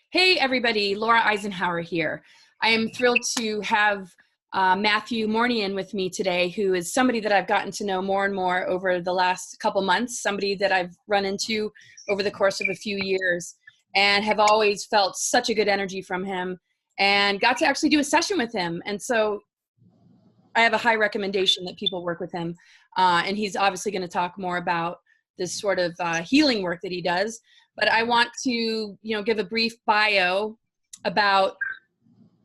Hey everybody, Laura Eisenhower here. I am thrilled to have Matthew Mournian with me today, who is somebody that I've gotten to know more and more over the last couple months, somebody that I've run into over the course of a few years and have always felt such a good energy from him and got to actually do a session with him. And so I have a high recommendation that people work with him. And he's obviously going to talk more about this sort of healing work that he does. But I want to, give a brief bio about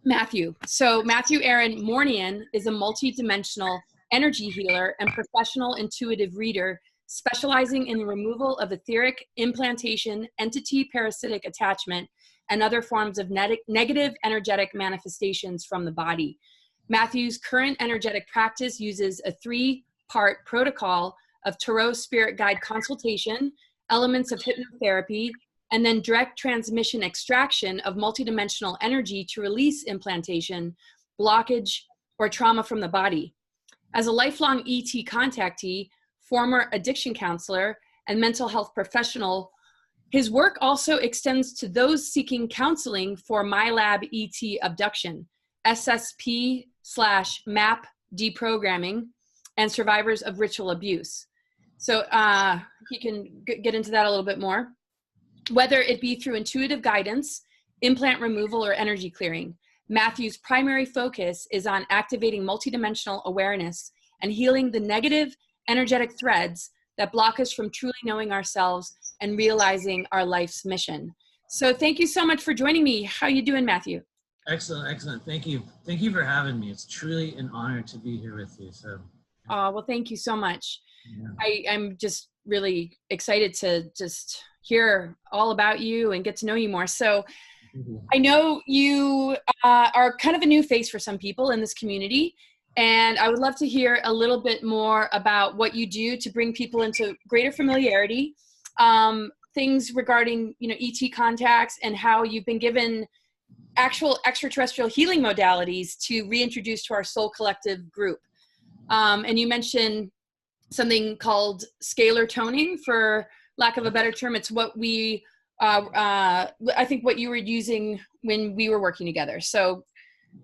Matthew. So Matthew Aaron Mournian is a multidimensional energy healer and professional intuitive reader specializing in the removal of etheric, implantation, entity parasitic attachment, and other forms of negative energetic manifestations from the body. Matthew's current energetic practice uses a 3-part protocol of Tarot spirit guide consultation, elements of hypnotherapy, and then direct transmission extraction of multidimensional energy to release implantation, blockage, or trauma from the body. As a lifelong ET contactee, former addiction counselor, and mental health professional, his work also extends to those seeking counseling for MILAB ET abduction, SSP/MAP deprogramming, and survivors of ritual abuse. So he can get into that a little bit more. Whether it be through intuitive guidance, implant removal, or energy clearing, Matthew's primary focus is on activating multidimensional awareness and healing the negative energetic threads that block us from truly knowing ourselves and realizing our life's mission. So thank you so much for joining me. How you doing, Matthew? Excellent, excellent. Thank you. Thank you for having me. It's truly an honor to be here with you. So. Well, thank you so much. Yeah. I'm just really excited to just hear all about you and get to know you more. So I know you are kind of a new face for some people in this community, and I would love to hear a little bit more about what you do to bring people into greater familiarity, things regarding, ET contacts and how you've been given actual extraterrestrial healing modalities to reintroduce to our soul collective group. And you mentioned something called scalar toning, for lack of a better term. It's what we, I think what you were using when we were working together. So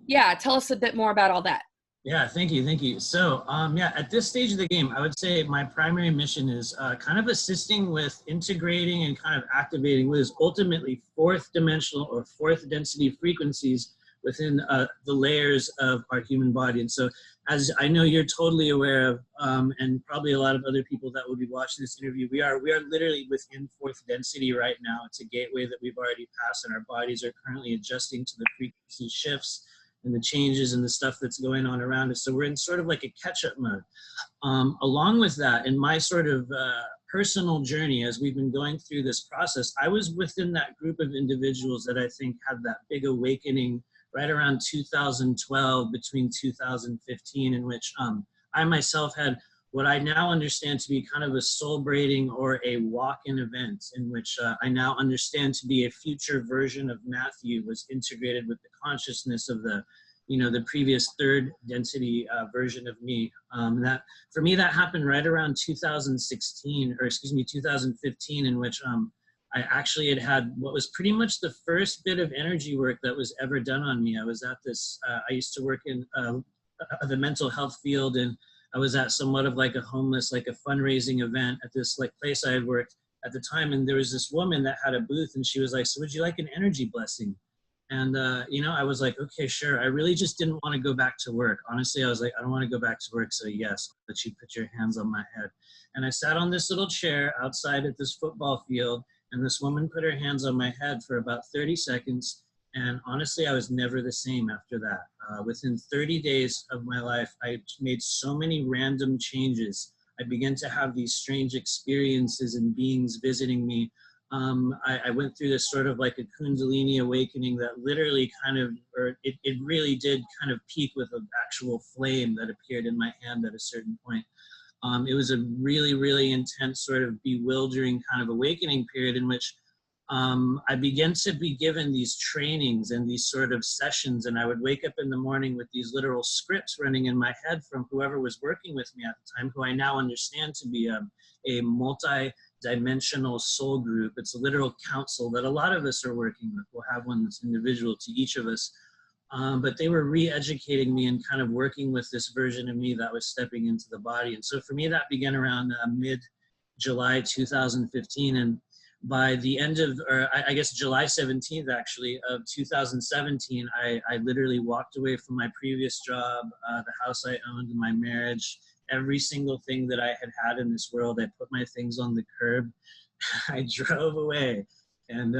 yeah, tell us a bit more about all that. Yeah, thank you, thank you. So yeah, at this stage of the game, I would say my primary mission is kind of assisting with integrating and kind of activating what is ultimately 4th dimensional or 4th density frequencies within the layers of our human body. And so, as I know you're totally aware of, and probably a lot of other people that will be watching this interview, we are literally within 4th density right now. It's a gateway that we've already passed, and our bodies are currently adjusting to the frequency shifts and the changes and the stuff that's going on around us. So we're in sort of like a catch-up mode. Along with that, in my sort of personal journey, as we've been going through this process, I was within that group of individuals that I think had that big awakening right around 2012, between 2015, in which I myself had what I now understand to be kind of a soul braiding or a walk-in event, in which I now understand to be a future version of Matthew was integrated with the consciousness of the, the previous 3rd density version of me. That for me, that happened right around 2015, in which I actually had what was pretty much the first bit of energy work that was ever done on me. I was at this, I used to work in the mental health field, and I was at somewhat of like a homeless, like a fundraising event at this like place I had worked at the time. And there was this woman that had a booth, and she was like, "So would you like an energy blessing?" And, I was like, okay, sure. I really just didn't want to go back to work. Honestly, I was like, I don't want to go back to work. So yes, but you put your hands on my head. And I sat on this little chair outside at this football field, and this woman put her hands on my head for about 30 seconds. And honestly, I was never the same after that. Within 30 days of my life, I made so many random changes. I began to have these strange experiences and beings visiting me. I went through this sort of like a Kundalini awakening that literally it really did kind of peak with an actual flame that appeared in my hand at a certain point. It was a really, really intense sort of bewildering kind of awakening period in which I began to be given these trainings and these sort of sessions, and I would wake up in the morning with these literal scripts running in my head from whoever was working with me at the time, who I now understand to be a multi multi-dimensional soul group. It's a literal council that a lot of us are working with. We'll have one that's individual to each of us. But they were re-educating me and kind of working with this version of me that was stepping into the body. And so for me, that began around mid-July 2015. And by the end of, or I guess July 17th, actually, of 2017, I literally walked away from my previous job, the house I owned, my marriage, every single thing that I had in this world. I put my things on the curb. I drove away. And,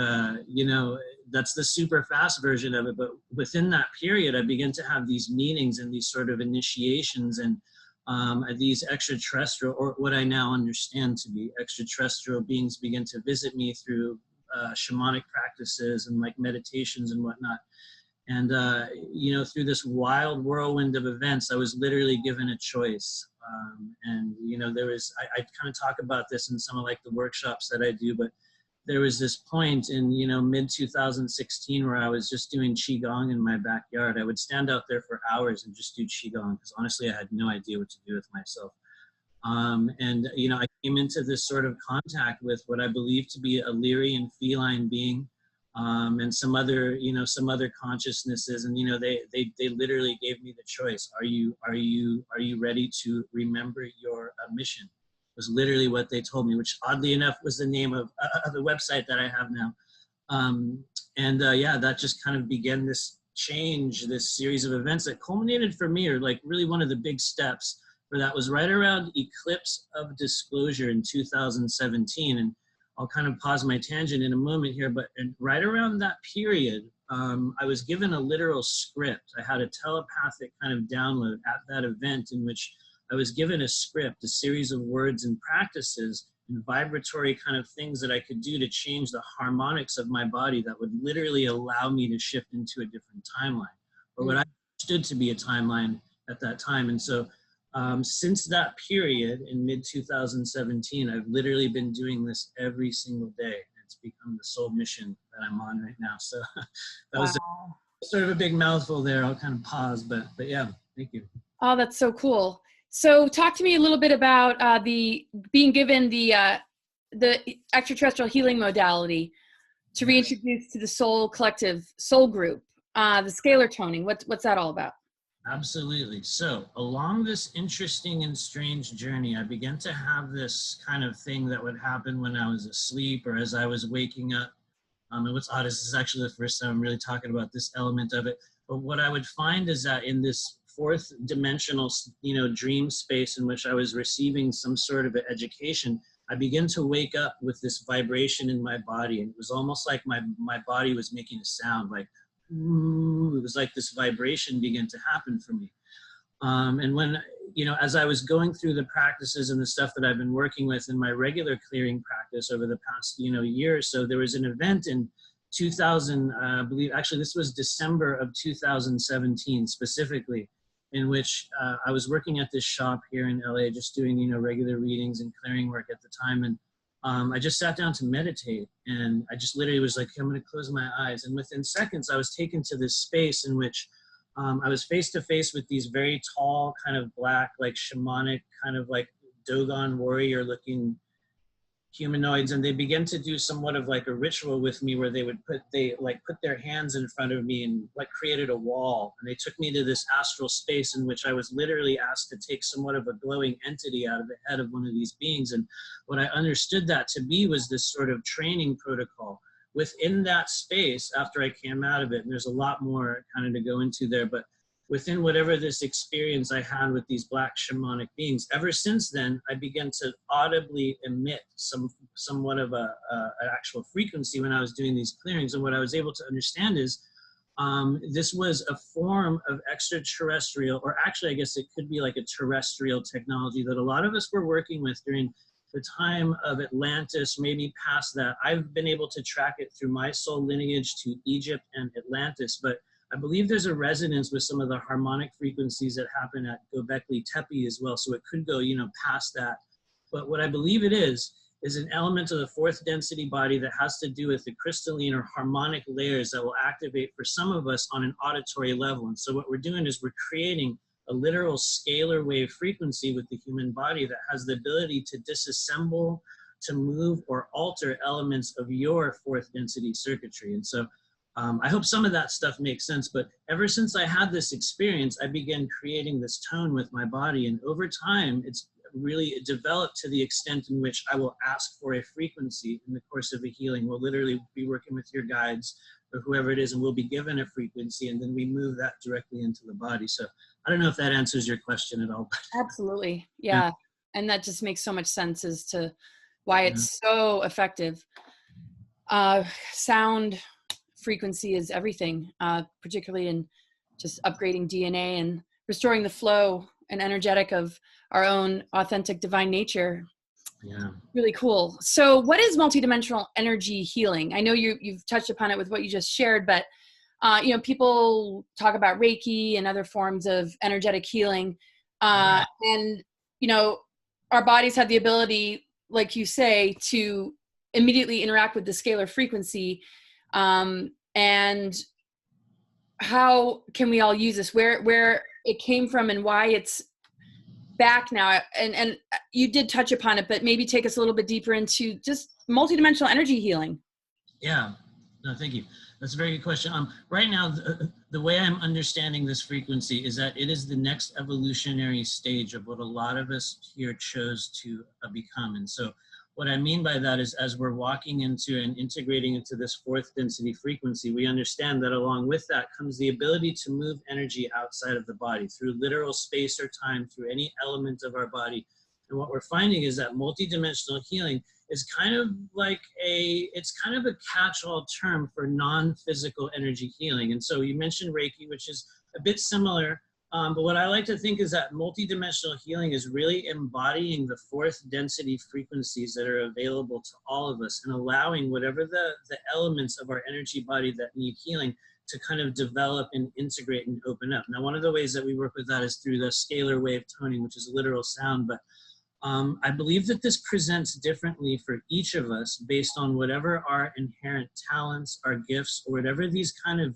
you know, that's the super fast version of it. But within that period, I began to have these meetings and these sort of initiations and these extraterrestrial, or what I now understand to be extraterrestrial beings, begin to visit me through shamanic practices and like meditations and whatnot. And, you know, through this wild whirlwind of events, I was literally given a choice. And, you know, there was, I kind of talk about this in some of like the workshops that I do, but there was this point in, you know, mid 2016 where I was just doing Qigong in my backyard. I would stand out there for hours and just do Qigong because honestly, I had no idea what to do with myself. And, you know, I came into this sort of contact with what I believe to be a Lyrian feline being, and some other, you know, some other consciousnesses. And, you know, they literally gave me the choice. Are you ready to remember your mission? Was literally what they told me, which oddly enough was the name of the website that I have now. Yeah, that just kind of began this change, this series of events that culminated for me, or like really one of the big steps for that was right around Eclipse of Disclosure in 2017. And I'll kind of pause my tangent in a moment here, but right around that period, I was given a literal script. I had a telepathic kind of download at that event in which I was given a script, a series of words and practices and vibratory kind of things that I could do to change the harmonics of my body that would literally allow me to shift into a different timeline, or what I understood to be a timeline at that time. And so since that period in mid 2017, I've literally been doing this every single day. It's become the soul mission that I'm on right now. So that was sort of a big mouthful there. I'll kind of pause, but yeah, thank you. Oh, that's so cool. So talk to me a little bit about the being given the extraterrestrial healing modality to reintroduce to the soul collective, soul group, the scalar toning. What's that all about? Absolutely. So along this interesting and strange journey, I began to have this kind of thing that would happen when I was asleep or as I was waking up. And what's odd is this is actually the first time I'm really talking about this element of it. But what I would find is that in this fourth dimensional, you know, dream space in which I was receiving some sort of an education, I began to wake up with this vibration in my body. And it was almost like my body was making a sound like, ooh, it was like this vibration began to happen for me. And when, you know, as I was going through the practices and the stuff that I've been working with in my regular clearing practice over the past, you know, year or so, there was an event in 2000, I believe, actually this was December of 2017 specifically, in which I was working at this shop here in LA, just doing, you know, regular readings and clearing work at the time. And I just sat down to meditate, and I just literally was like, I'm going to close my eyes. And within seconds, I was taken to this space in which I was face to face with these very tall, kind of black, like shamanic, kind of like Dogon warrior looking humanoids, and they began to do somewhat of like a ritual with me where they would put their hands in front of me and like created a wall, and they took me to this astral space in which I was literally asked to take somewhat of a glowing entity out of the head of one of these beings. And what I understood that to be was this sort of training protocol within that space after I came out of it. And there's a lot more kind of to go into there, but within whatever this experience I had with these black shamanic beings, ever since then, I began to audibly emit somewhat of an actual frequency when I was doing these clearings. And what I was able to understand is this was a form of extraterrestrial, or actually, I guess it could be like a terrestrial technology that a lot of us were working with during the time of Atlantis, maybe past that. I've been able to track it through my soul lineage to Egypt and Atlantis, but I believe there's a resonance with some of the harmonic frequencies that happen at Göbekli Tepe as well. So it could go, you know, past that. But what I believe it is an element of the fourth density body that has to do with the crystalline or harmonic layers that will activate for some of us on an auditory level. And so what we're doing is we're creating a literal scalar wave frequency with the human body that has the ability to disassemble, to move or alter elements of your fourth density circuitry. And so I hope some of that stuff makes sense, but ever since I had this experience, I began creating this tone with my body. And over time, it's really developed to the extent in which I will ask for a frequency in the course of a healing. We'll literally be working with your guides or whoever it is, and we'll be given a frequency, and then we move that directly into the body. So I don't know if that answers your question at all. Absolutely. Yeah. And that just makes so much sense as to why it's so effective. Sound frequency is everything, particularly in just upgrading DNA and restoring the flow and energetic of our own authentic divine nature. Yeah. Really cool. So what is multidimensional energy healing? I know you've touched upon it with what you just shared, but you know, people talk about Reiki and other forms of energetic healing. And, you know, our bodies have the ability, like you say, to immediately interact with the scalar frequency. And how can we all use this? Where it came from and why it's back now. And you did touch upon it, but maybe take us a little bit deeper into just multidimensional energy healing. Yeah, no, thank you. That's a very good question. Right now, the way I'm understanding this frequency is that it is the next evolutionary stage of what a lot of us here chose to become. And so what I mean by that is, as we're walking into and integrating into this fourth density frequency, we understand that along with that comes the ability to move energy outside of the body through literal space or time, through any element of our body. And what we're finding is that multidimensional healing is kind of like it's kind of a catch-all term for non-physical energy healing. And so you mentioned Reiki, which is a bit similar. But what I like to think is that multidimensional healing is really embodying the fourth density frequencies that are available to all of us and allowing whatever the elements of our energy body that need healing to kind of develop and integrate and open up. Now, one of the ways that we work with that is through the scalar wave toning, which is literal sound. But I believe that this presents differently for each of us based on whatever our inherent talents, our gifts, or whatever these kind of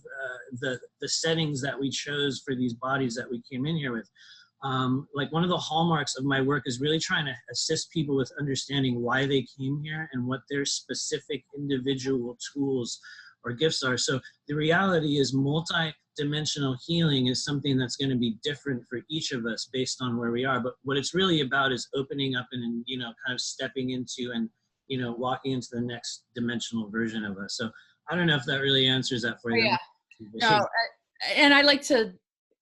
the settings that we chose for these bodies that we came in here with. Like one of the hallmarks of my work is really trying to assist people with understanding why they came here and what their specific individual tools or gifts are. So the reality is multi-dimensional healing is something that's going to be different for each of us based on where we are. But what it's really about is opening up and, you know, kind of stepping into and, you know, walking into the next dimensional version of us. So I don't know if that really answers that for you. Yeah. No, and I like to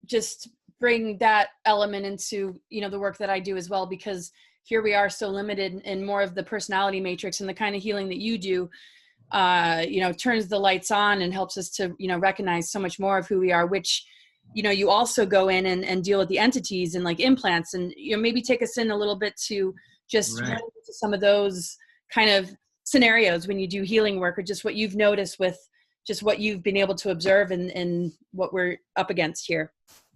just bring that element into, you know, the work that I do as well, because here we are so limited in more of the personality matrix, and the kind of healing that you do you know, turns the lights on and helps us to, you know, recognize so much more of who we are, which, you know, you also go in and deal with the entities and like implants, and, you know, maybe take us in a little bit to just run into some of those kind of scenarios when you do healing work, or just what you've noticed with just what you've been able to observe and what we're up against here.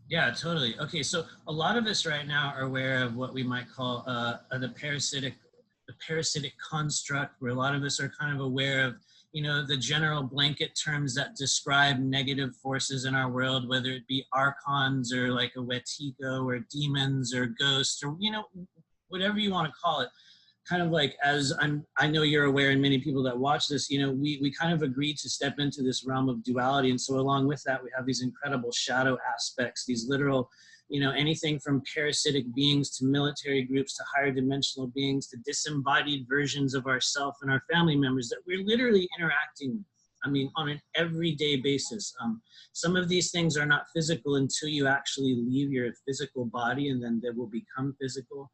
Yeah, totally. Okay, so a lot of us right now are aware of what we might call the parasitic construct, where a lot of us are kind of aware of, you know, the general blanket terms that describe negative forces in our world, whether it be archons or like a wetiko or demons or ghosts or, you know, whatever you want to call it. Kind of like, as I know you're aware, and many people that watch this, you know, we kind of agreed to step into this realm of duality. And so along with that, we have these incredible shadow aspects, these literal, you know, anything from parasitic beings to military groups to higher dimensional beings to disembodied versions of ourselves and our family members that we're literally interacting with. I mean, on an everyday basis. Some of these things are not physical until you actually leave your physical body, and then they will become physical.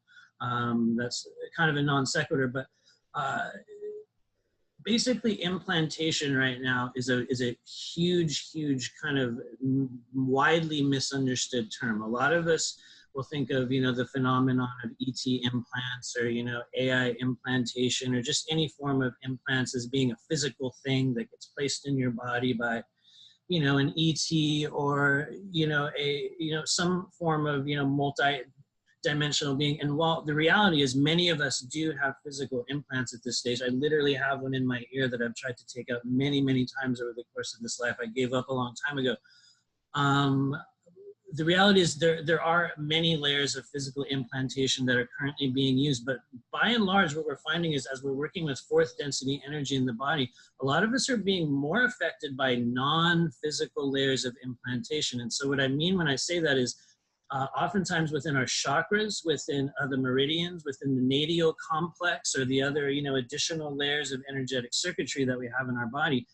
That's kind of a non sequitur, but basically implantation right now is a huge kind of widely misunderstood term. A lot of us will think of, you know, the phenomenon of ET implants or, you know, AI implantation or just any form of implants as being a physical thing that gets placed in your body by, you know, an ET or, you know, some form of, you know, multi-dimensional being. And while the reality is many of us do have physical implants at this stage, I literally have one in my ear that I've tried to take out many times over the course of this life. I gave up a long time ago. the reality is there are many layers of physical implantation that are currently being used, but by and large, what we're finding is as we're working with fourth density energy in the body, a lot of us are being more affected by non-physical layers of implantation. And so what I mean when I say that is oftentimes within our chakras, within the meridians, within the nadio complex, or the other, additional layers of energetic circuitry that we have in our body,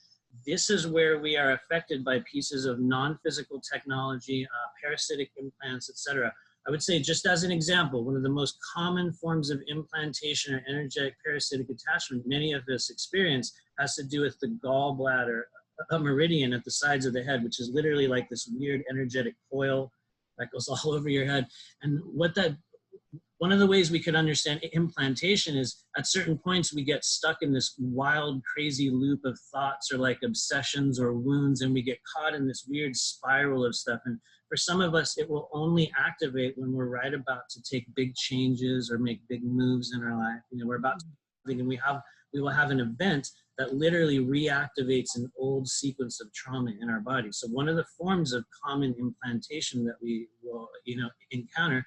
this is where we are affected by pieces of non-physical technology, parasitic implants, etc. I would say, just as an example, one of the most common forms of implantation or energetic parasitic attachment many of us experience has to do with the gallbladder, a meridian at the sides of the head, which is literally like this weird energetic coil that goes all over your head. And one of the ways we could understand implantation is at certain points we get stuck in this wild, crazy loop of thoughts or like obsessions or wounds, and we get caught in this weird spiral of stuff. And for some of us, it will only activate when we're right about to take big changes or make big moves in our life. We're about to do something, and we will have an event that literally reactivates an old sequence of trauma in our body. So one of the forms of common implantation that we will, encounter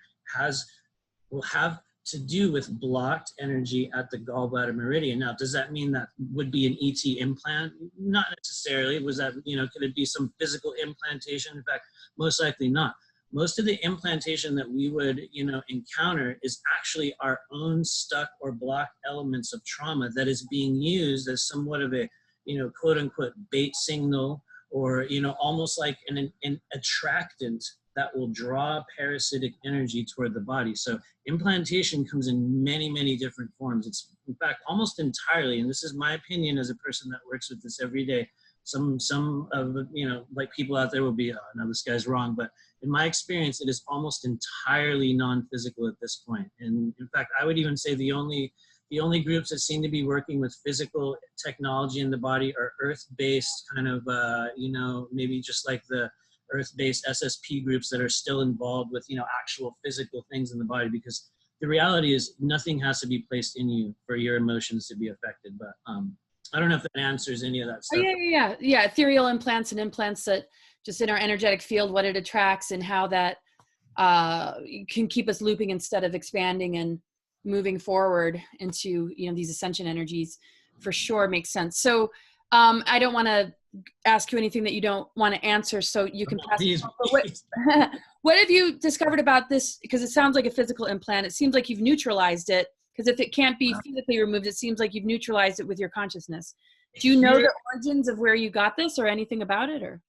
will have to do with blocked energy at the gallbladder meridian. Now, does that mean that would be an ET implant? Not necessarily. Was that, could it be some physical implantation? In fact, most likely not. Most of the implantation that we would, encounter is actually our own stuck or blocked elements of trauma that is being used as somewhat of a, quote unquote bait signal, or, almost like an attractant that will draw parasitic energy toward the body. So implantation comes in many, many different forms. It's, in fact, almost entirely, and this is my opinion as a person that works with this every day, some of, like people out there will be, oh, no, this guy's wrong. But in my experience, it is almost entirely non-physical at this point. And in fact, I would even say the only groups that seem to be working with physical technology in the body are earth-based kind of, maybe just like the earth-based SSP groups that are still involved with, actual physical things in the body, because the reality is nothing has to be placed in you for your emotions to be affected. But I don't know if that answers any of that stuff. Oh, yeah. Ethereal implants and implants that just in our energetic field, what it attracts and how that can keep us looping instead of expanding and moving forward into, these ascension energies, for sure makes sense. So I don't want to ask you anything that you don't want to answer, so you can pass it on. What have you discovered about this? Because it sounds like a physical implant. It seems like you've neutralized it, because if it can't be physically removed, it seems like you've neutralized it with your consciousness. Do you know the origins of where you got this or anything about it? Or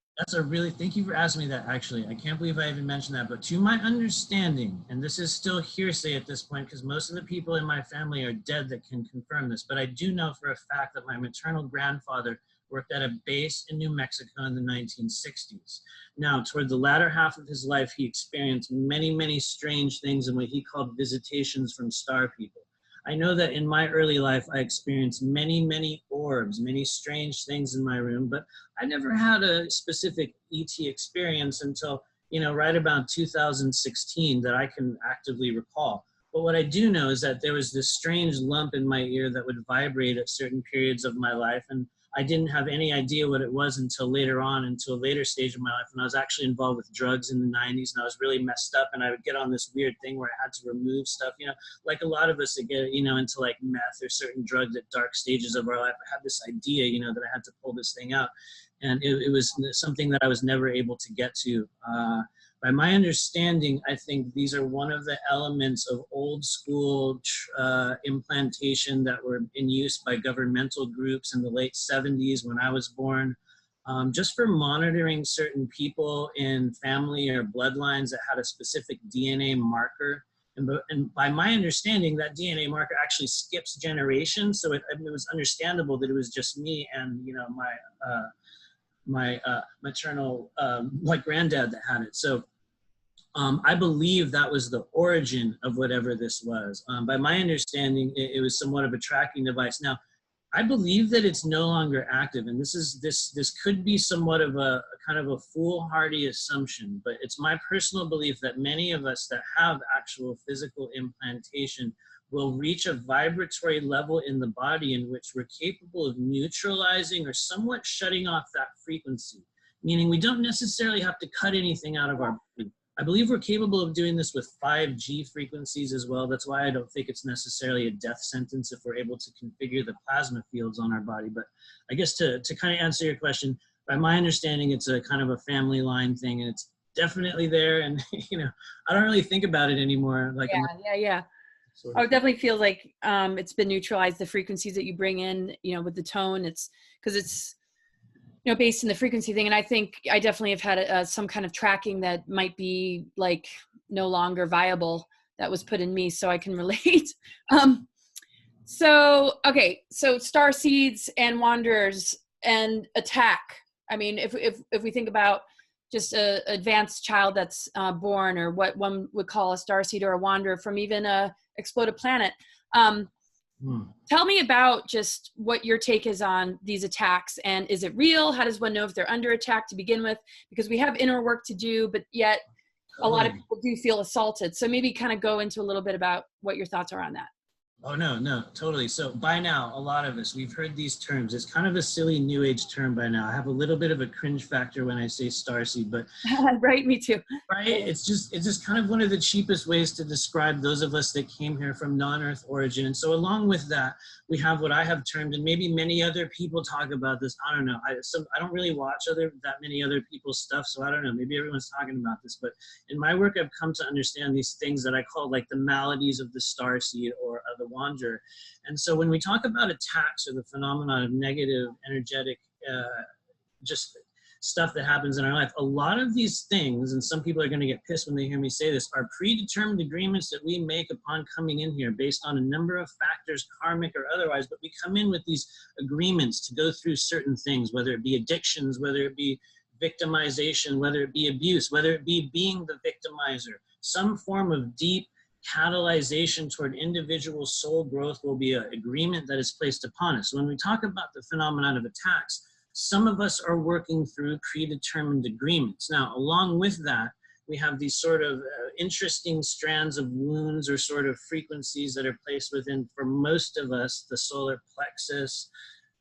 thank you for asking me that, actually. I can't believe I even mentioned that, but to my understanding, and this is still hearsay at this point because most of the people in my family are dead that can confirm this, but I do know for a fact that my maternal grandfather worked at a base in New Mexico in the 1960s. Now, toward the latter half of his life, he experienced many, many strange things in what he called visitations from star people. I know that in my early life, I experienced many, many orbs, many strange things in my room, but I never had a specific ET experience until, right about 2016 that I can actively recall. But what I do know is that there was this strange lump in my ear that would vibrate at certain periods of my life, and I didn't have any idea what it was until later on, until a later stage of my life, when I was actually involved with drugs in the 90s, and I was really messed up, and I would get on this weird thing where I had to remove stuff, like a lot of us that get, into like meth or certain drugs at dark stages of our life. I had this idea, that I had to pull this thing out, and it was something that I was never able to get to. By my understanding, I think these are one of the elements of old school implantation that were in use by governmental groups in the late 70s when I was born, just for monitoring certain people in family or bloodlines that had a specific DNA marker. And by my understanding, that DNA marker actually skips generations. So it was understandable that it was just me and, my maternal granddad that had it. So I believe that was the origin of whatever this was. By my understanding, it was somewhat of a tracking device. Now, I believe that it's no longer active, and this could be somewhat of a kind of a foolhardy assumption, but it's my personal belief that many of us that have actual physical implantation will reach a vibratory level in the body in which we're capable of neutralizing or somewhat shutting off that frequency, meaning we don't necessarily have to cut anything out of our body. I believe we're capable of doing this with 5G frequencies as well. That's why I don't think it's necessarily a death sentence if we're able to configure the plasma fields on our body. But I guess to kind of answer your question, by my understanding, it's a kind of a family line thing, and it's definitely there. And, you know, I don't really think about it anymore. Like, Yeah. sort Oh, of it definitely feels like it's been neutralized, the frequencies that you bring in, you know, with the tone. It's because it's, you know, based in the frequency thing. And I think I definitely have had some kind of tracking that might be like no longer viable that was put in me, so I can relate. Okay, so star seeds and wanderers and attack. I mean, if we think about just a advanced child that's born, or what one would call a starseed or a wanderer from even a exploded planet. Tell me about just what your take is on these attacks, and is it real? How does one know if they're under attack to begin with? Because we have inner work to do, but yet a lot of people do feel assaulted. So maybe kind of go into a little bit about what your thoughts are on that. Oh, no, totally. So by now, a lot of us, we've heard these terms. It's kind of a silly new age term by now. I have a little bit of a cringe factor when I say starseed, but right, me too. Right? It's just kind of one of the cheapest ways to describe those of us that came here from non-Earth origin. And so along with that, we have what I have termed, and maybe many other people talk about this. I don't know. I don't really watch that many other people's stuff, so I don't know. Maybe everyone's talking about this, but in my work, I've come to understand these things that I call like the maladies of the starseed or the wanderer. And so when we talk about attacks or the phenomenon of negative energetic just stuff that happens in our life, a lot of these things, and some people are going to get pissed when they hear me say this, are predetermined agreements that we make upon coming in here based on a number of factors, karmic or otherwise, but we come in with these agreements to go through certain things, whether it be addictions, whether it be victimization, whether it be abuse, whether it be being the victimizer. Some form of deep catalyzation toward individual soul growth will be an agreement that is placed upon us. When we talk about the phenomenon of attacks, some of us are working through predetermined agreements. Now, along with that, we have these sort of interesting strands of wounds or sort of frequencies that are placed within, for most of us, the solar plexus,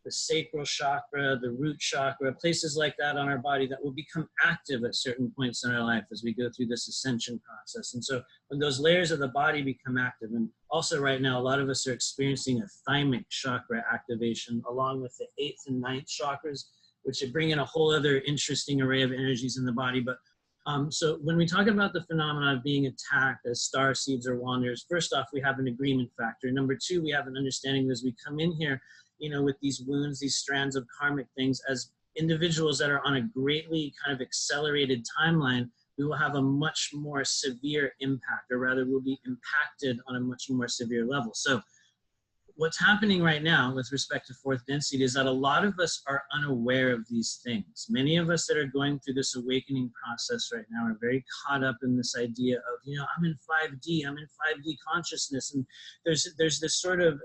the sacral chakra, the root chakra, places like that on our body that will become active at certain points in our life as we go through this ascension process. And so when those layers of the body become active, and also right now, a lot of us are experiencing a thymic chakra activation along with the 8th and 9th chakras, which bring in a whole other interesting array of energies in the body. But so when we talk about the phenomena of being attacked as star seeds or wanderers, first off, we have an agreement factor. Number two, we have an understanding that as we come in here, you know, with these wounds, these strands of karmic things, as individuals that are on a greatly kind of accelerated timeline, we will have a much more severe impact, or rather we'll be impacted on a much more severe level. So what's happening right now with respect to fourth density is that a lot of us are unaware of these things. Many of us that are going through this awakening process right now are very caught up in this idea of, you know, I'm in 5D, I'm in 5D consciousness. And there's this sort of,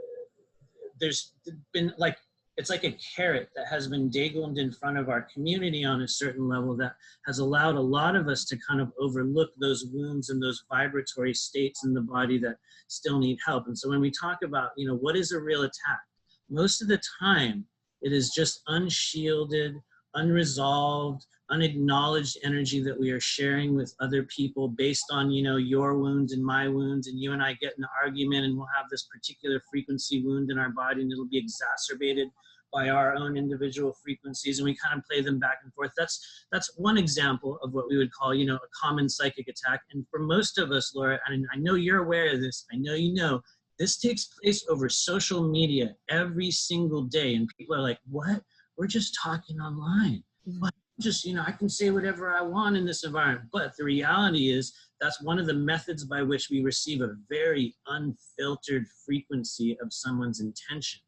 there's been like, it's like a carrot that has been dangled in front of our community on a certain level that has allowed a lot of us to kind of overlook those wounds and those vibratory states in the body that still need help. And so when we talk about, you know, what is a real attack? Most of the time, it is just unshielded, unresolved, unacknowledged energy that we are sharing with other people based on, you know, your wounds and my wounds, and you and I get in an argument and we'll have this particular frequency wound in our body and it'll be exacerbated by our own individual frequencies, and we kind of play them back and forth. That's one example of what we would call, you know, a common psychic attack. And for most of us, Laura, and I know you're aware of this, I know you know, this takes place over social media every single day. And people are like, what? We're just talking online. What? Just, you know, I can say whatever I want in this environment. But the reality is that's one of the methods by which we receive a very unfiltered frequency of someone's intention.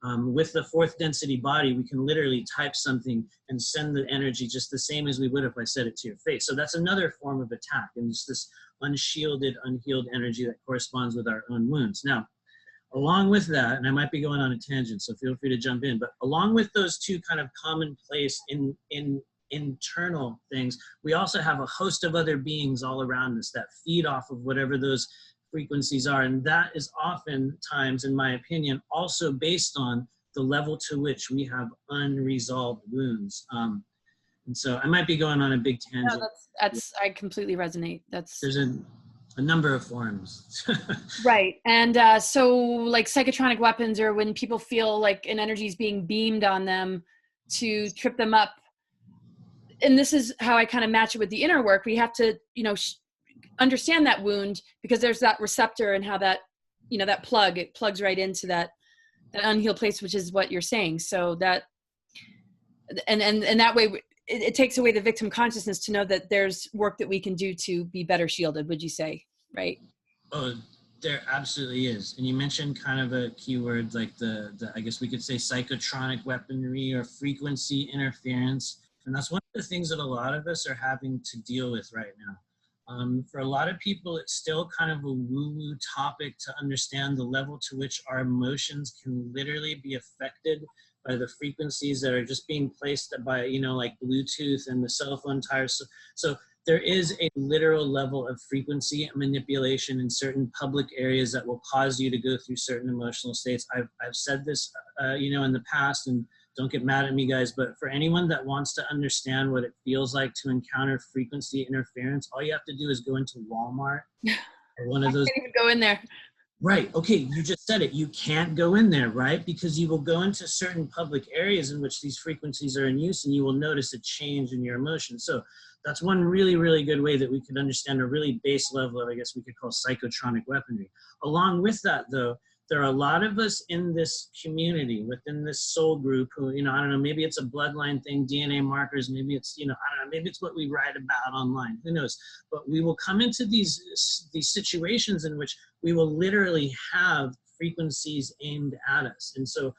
With the fourth density body, we can literally type something and send the energy just the same as we would if I said it to your face. So that's another form of attack, and it's this unshielded, unhealed energy that corresponds with our own wounds. Now, along with that, and I might be going on a tangent, so feel free to jump in, but along with those two kind of commonplace internal things, we also have a host of other beings all around us that feed off of whatever those frequencies are. And that is oftentimes, in my opinion, also based on the level to which we have unresolved wounds. And so I might be going on a big tangent. No, that's I completely resonate. There's a number of forms. Right. And so like psychotronic weapons, or when people feel like an energy is being beamed on them to trip them up. And this is how I kind of match it with the inner work. We have to, understand that wound, because there's that receptor, and how that, that it plugs right into that unhealed place, which is what you're saying. So that, and that way it takes away the victim consciousness to know that there's work that we can do to be better shielded, would you say? Right? Oh, there absolutely is. And you mentioned kind of a keyword, like the I guess we could say psychotronic weaponry or frequency interference. And that's one of the things that a lot of us are having to deal with right now. For a lot of people, it's still kind of a woo-woo topic to understand the level to which our emotions can literally be affected by the frequencies that are just being placed by, like Bluetooth and the cell phone tires. So there is a literal level of frequency manipulation in certain public areas that will cause you to go through certain emotional states. I've said this, in the past, and don't get mad at me, guys, but for anyone that wants to understand what it feels like to encounter frequency interference, all you have to do is go into Walmart or one of those. I can't even go in there. Right. Okay. You just said it. You can't go in there, right? Because you will go into certain public areas in which these frequencies are in use, and you will notice a change in your emotions. So that's one really, really good way that we could understand a really base level of, I guess we could call psychotronic weaponry. Along with that, though, there are a lot of us in this community, within this soul group who, I don't know, maybe it's a bloodline thing, DNA markers, maybe it's, I don't know, maybe it's what we write about online, who knows? But we will come into these situations in which we will literally have frequencies aimed at us. And so,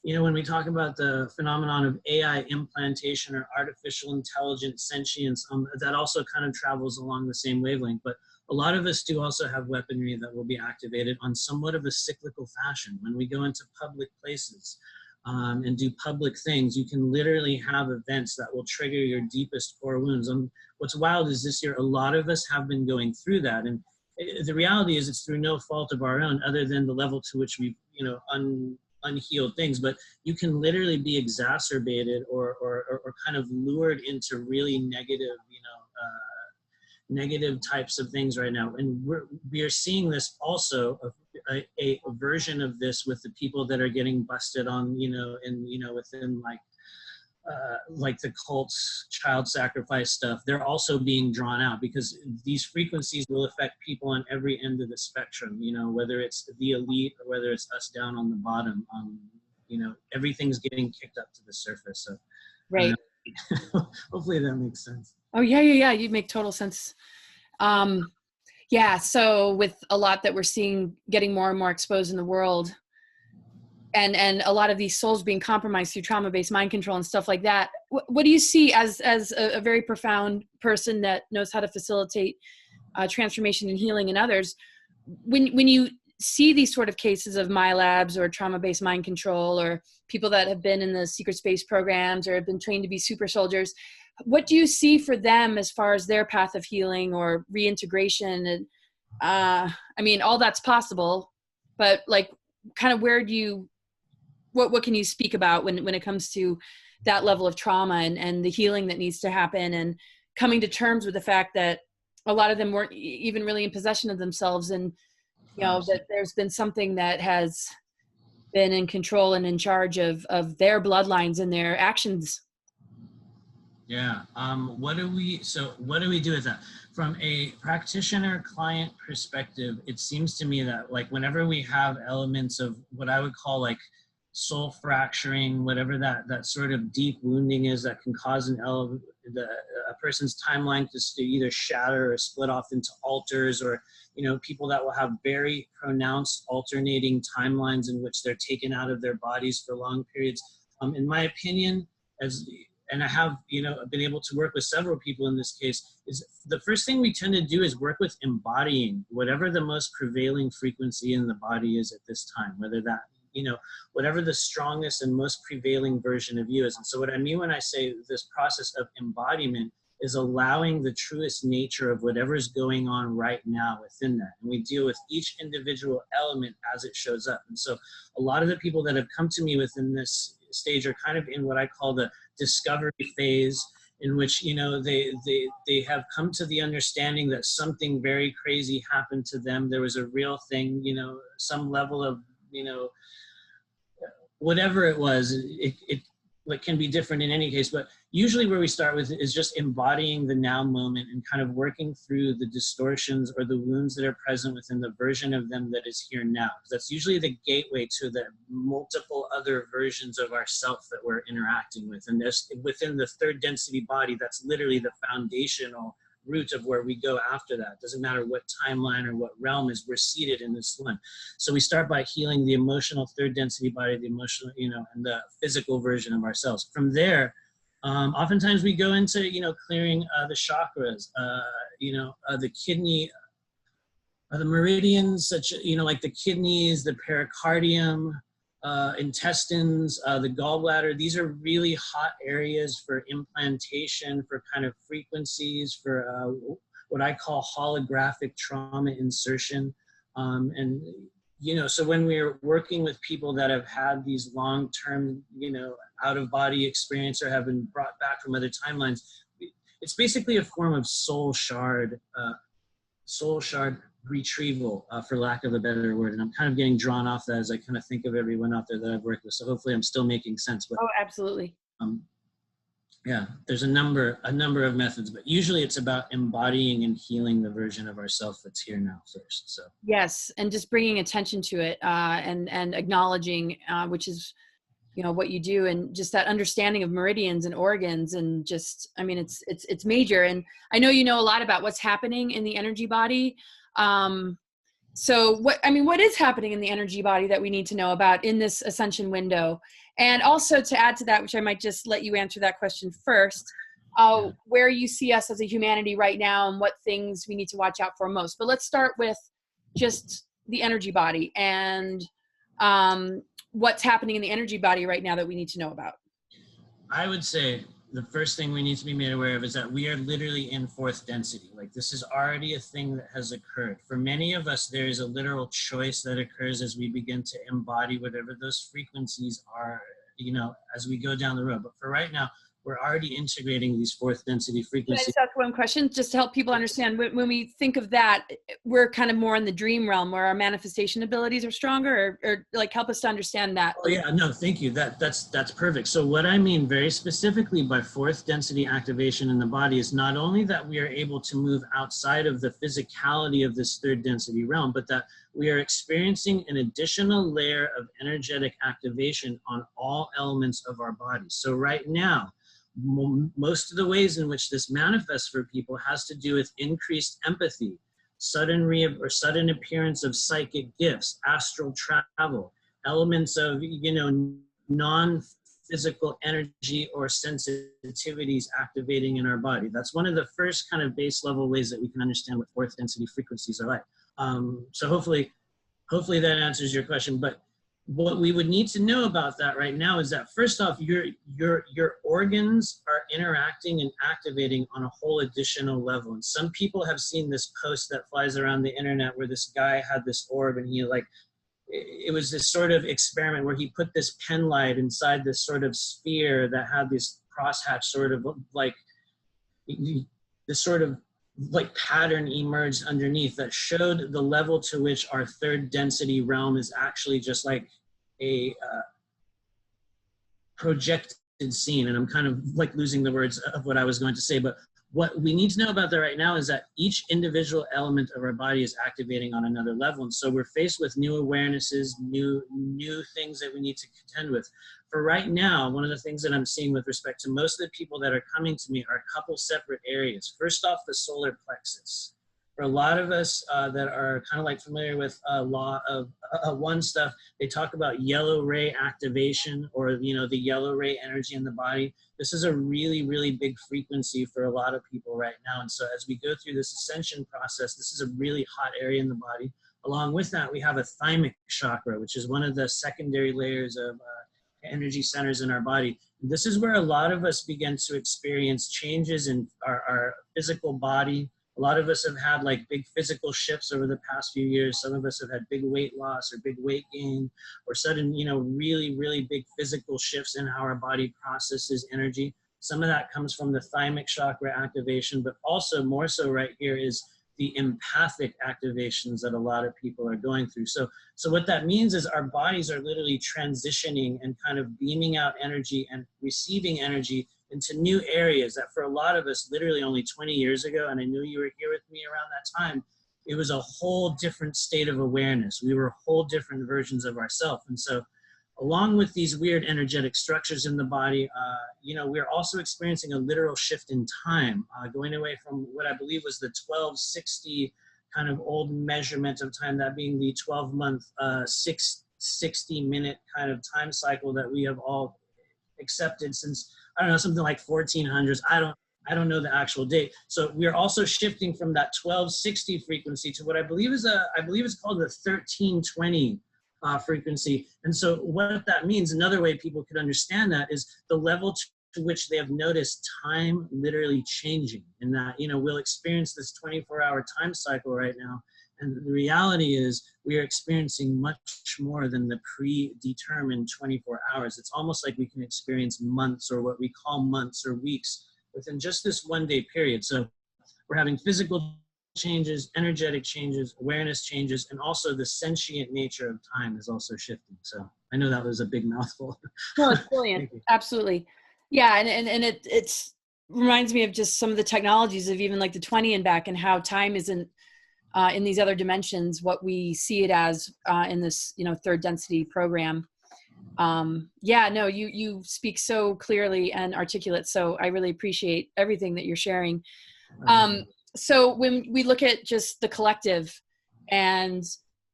when we talk about the phenomenon of AI implantation or artificial intelligence sentience, that also kind of travels along the same wavelength. But a lot of us do also have weaponry that will be activated on somewhat of a cyclical fashion. When we go into public places and do public things, you can literally have events that will trigger your deepest core wounds. What's wild is this year, a lot of us have been going through that. And the reality is it's through no fault of our own, other than the level to which we've, unhealed things. But you can literally be exacerbated or kind of lured into really negative, negative types of things right now. And we are seeing this also, a version of this with the people that are getting busted on, within like the cults, child sacrifice stuff. They're also being drawn out because these frequencies will affect people on every end of the spectrum, whether it's the elite or whether it's us down on the bottom. Everything's getting kicked up to the surface. So Right. Hopefully that makes sense. Oh, yeah. You make total sense. Yeah. So with a lot that we're seeing getting more and more exposed in the world, and a lot of these souls being compromised through trauma-based mind control and stuff like that, what do you see as a very profound person that knows how to facilitate transformation and healing in others? When you see these sort of cases of MILABs or trauma-based mind control, or people that have been in the secret space programs or have been trained to be super soldiers, what do you see for them as far as their path of healing or reintegration? And I mean, all that's possible, but like, kind of where do you, what can you speak about when it comes to that level of trauma and the healing that needs to happen, and coming to terms with the fact that a lot of them weren't even really in possession of themselves, and that there's been something that has been in control and in charge of their bloodlines and their actions? Yeah. What do we do with that? From a practitioner client perspective, it seems to me that like whenever we have elements of what I would call like soul fracturing, whatever that sort of deep wounding is that can cause a person's timeline to either shatter or split off into alters, or people that will have very pronounced alternating timelines in which they're taken out of their bodies for long periods. In my opinion, and I have been able to work with several people in this case, is the first thing we tend to do is work with embodying whatever the most prevailing frequency in the body is at this time, whether that whatever the strongest and most prevailing version of you is. And so what I mean when I say this process of embodiment is allowing the truest nature of whatever's going on right now within that. And we deal with each individual element as it shows up. And so a lot of the people that have come to me within this stage are kind of in what I call the discovery phase. in which, you know, they have come to the understanding that something very crazy happened to them. There was a real thing, you know, some level of, you know, whatever it was, it can be different in any case, but usually where we start with is just embodying the now moment and kind of working through the distortions or the wounds that are present within the version of them that is here now. That's usually the gateway to the multiple other versions of ourself that we're interacting with. And this, within the third density body, that's literally the foundational root of where we go after that. Doesn't matter what timeline or what realm is, we're seated in this one. So we start by healing the emotional third density body, the emotional, you know, and the physical version of ourselves. From there, oftentimes we go into, you know, clearing the chakras, you know, the kidney, the meridians, such, you know, like the kidneys, the pericardium, intestines, the gallbladder. These are really hot areas for implantation, for kind of frequencies, for what I call holographic trauma insertion. And, you know, so when we're working with people that have had these long-term, you know, out-of-body experience or have been brought back from other timelines, it's basically a form of soul shard retrieval, for lack of a better word. And I'm kind of getting drawn off that as I kind of think of everyone out there that I've worked with. So hopefully I'm still making sense. But, oh, absolutely. Yeah, there's a number of methods, but usually it's about embodying and healing the version of ourselves that's here now first. So yes, and just bringing attention to it, and acknowledging, which is, you know, what you do, and just that understanding of meridians and organs, and just, I mean, it's major. And I know you know a lot about what's happening in the energy body. So what is happening in the energy body that we need to know about in this ascension window? And also, to add to that, which I might just let you answer that question first, where you see us as a humanity right now and what things we need to watch out for most. But let's start with just the energy body and what's happening in the energy body right now that we need to know about. I would say the first thing we need to be made aware of is that we are literally in fourth density. Like, this is already a thing that has occurred. For many of us, there is a literal choice that occurs as we begin to embody whatever those frequencies are, you know, as we go down the road. But for right now, we're already integrating these fourth density frequencies. Can I just ask one question, just to help people understand? When we think of that, we're kind of more in the dream realm where our manifestation abilities are stronger, or like, help us to understand that. Oh yeah, no, thank you. That's perfect. So what I mean very specifically by fourth density activation in the body is not only that we are able to move outside of the physicality of this third density realm, but that we are experiencing an additional layer of energetic activation on all elements of our body. So right now, most of the ways in which this manifests for people has to do with increased empathy, sudden appearance of psychic gifts, astral travel, elements of, you know, non-physical energy or sensitivities activating in our body. That's one of the first kind of base level ways that we can understand what fourth density frequencies are like. So hopefully that answers your question. But what we would need to know about that right now is that, first off, your organs are interacting and activating on a whole additional level. And some people have seen this post that flies around the internet where this guy had this orb, and he, like, it was this sort of experiment where he put this pen light inside this sort of sphere that had this crosshatch sort of like, this sort of like pattern emerged underneath that showed the level to which our third density realm is actually just like a projected scene. And I'm kind of like losing the words of what I was going to say, but what we need to know about that right now is that each individual element of our body is activating on another level. And so we're faced with new awarenesses, new things that we need to contend with. For right now, one of the things that I'm seeing with respect to most of the people that are coming to me are a couple separate areas. First off, the solar plexus. For a lot of us that are kind of like familiar with law of one stuff, they talk about yellow ray activation, or, you know, the yellow ray energy in the body. This is a really, really big frequency for a lot of people right now. And so as we go through this ascension process, this is a really hot area in the body. Along with that, we have a thymic chakra, which is one of the secondary layers of energy centers in our body. This is where a lot of us begin to experience changes in our physical body. A lot of us have had like big physical shifts over the past few years. Some of us have had big weight loss or big weight gain, or sudden, you know, really, really big physical shifts in how our body processes energy. Some of that comes from the thymic chakra activation, but also more so right here is the empathic activations that a lot of people are going through. So what that means is our bodies are literally transitioning and kind of beaming out energy and receiving energy into new areas that for a lot of us, literally only 20 years ago, and I knew you were here with me around that time, it was a whole different state of awareness. We were whole different versions of ourselves. And so along with these weird energetic structures in the body, we're also experiencing a literal shift in time, going away from what I believe was the 1260 kind of old measurement of time, that being the 12-month, 60-minute kind of time cycle that we have all accepted since, I don't know, something like 1400s. I don't know the actual date. So we're also shifting from that 1260 frequency to what I believe is called the 1320 frequency. And so what that means, another way people could understand that, is the level to which they have noticed time literally changing, and that, we'll experience this 24-hour time cycle right now. And the reality is we are experiencing much more than the predetermined 24 hours. It's almost like we can experience months, or what we call months or weeks, within just this one-day period. So we're having physical changes, energetic changes, awareness changes, and also the sentient nature of time is also shifting. So I know that was a big mouthful. No, it's brilliant. Absolutely. Yeah. And it reminds me of just some of the technologies of even like the 20 and back, and how time isn't in these other dimensions what we see it as in this, third density program. You speak so clearly and articulate. So I really appreciate everything that you're sharing. So when we look at just the collective and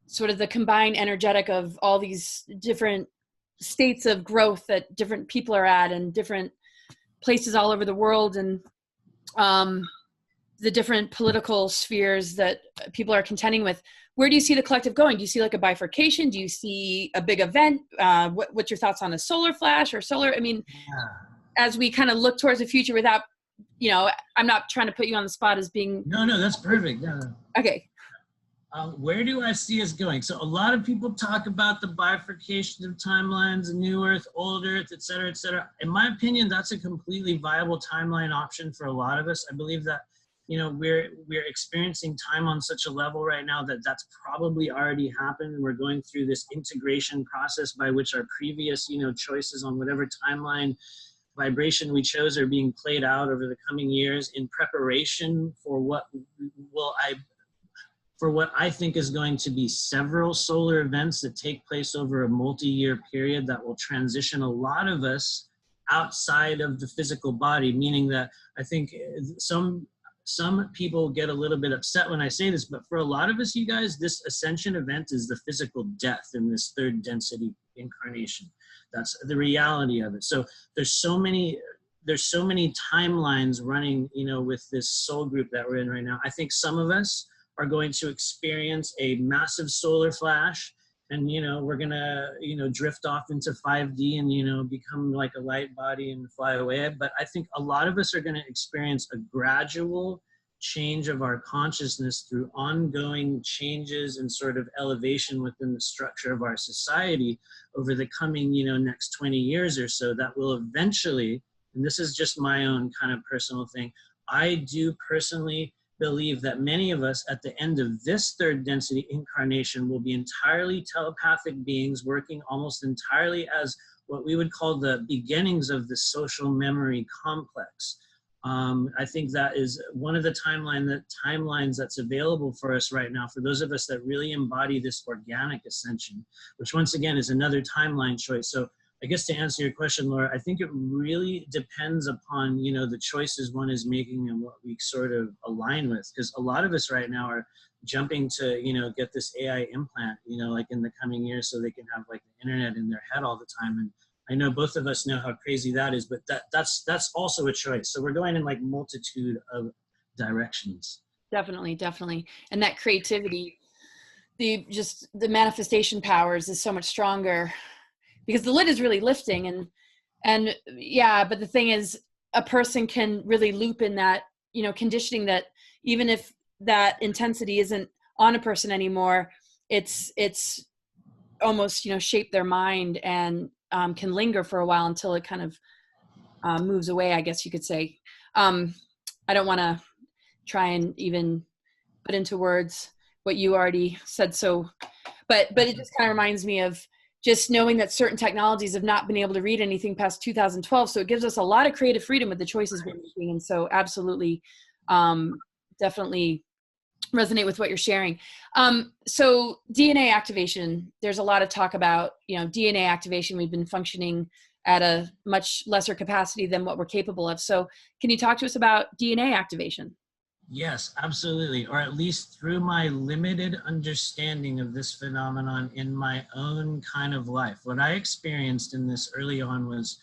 sort of the combined energetic of all these different states of growth that different people are at, and different places all over the world, and the different political spheres that people are contending with, where do you see the collective going? Do you see like a bifurcation? Do you see a big event? What's your thoughts on a solar flash or solar? I mean, as we kind of look towards the future, without, I'm not trying to put you on the spot as being. No, that's perfect. No. Okay. Where do I see us going? So a lot of people talk about the bifurcation of timelines, new Earth, old Earth, et cetera, et cetera. In my opinion, that's a completely viable timeline option for a lot of us. I believe that, we're experiencing time on such a level right now that that's probably already happened. We're going through this integration process by which our previous, choices on whatever timeline vibration we chose are being played out over the coming years in preparation for what I think is going to be several solar events that take place over a multi-year period that will transition a lot of us outside of the physical body, meaning that I think some people get a little bit upset when I say this, but for a lot of us, you guys, this ascension event is the physical death in this third density incarnation. That's the reality of it. So there's so many timelines running, with this soul group that we're in right now. I think some of us are going to experience a massive solar flash, and, we're going to, drift off into 5D and, become like a light body and fly away. But I think a lot of us are going to experience a gradual change of our consciousness through ongoing changes and sort of elevation within the structure of our society over the coming, next 20 years or so, that will eventually, and this is just my own kind of personal thing, I do personally believe that many of us at the end of this third density incarnation will be entirely telepathic beings, working almost entirely as what we would call the beginnings of the social memory complex. I think that is one of the timelines that's available for us right now, for those of us that really embody this organic ascension, which once again is another timeline choice. So I guess to answer your question, Laura, I think it really depends upon, the choices one is making and what we sort of align with. Because a lot of us right now are jumping to, get this AI implant, like in the coming years, so they can have like the internet in their head all the time. And I know both of us know how crazy that is, but that's also a choice. So we're going in like multitude of directions. Definitely. And that creativity, the manifestation powers is so much stronger, because the lid is really lifting, and yeah, but the thing is, a person can really loop in that, conditioning, that even if that intensity isn't on a person anymore, it's almost, shaped their mind and can linger for a while until it kind of moves away, I guess you could say. I don't want to try and even put into words what you already said. So, but it just kind of reminds me of just knowing that certain technologies have not been able to read anything past 2012. So it gives us a lot of creative freedom with the choices we're making. And so absolutely, definitely resonate with what you're sharing. So DNA activation, there's a lot of talk about, DNA activation. We've been functioning at a much lesser capacity than what we're capable of. So can you talk to us about DNA activation? Yes, absolutely. Or at least through my limited understanding of this phenomenon in my own kind of life. What I experienced in this early on was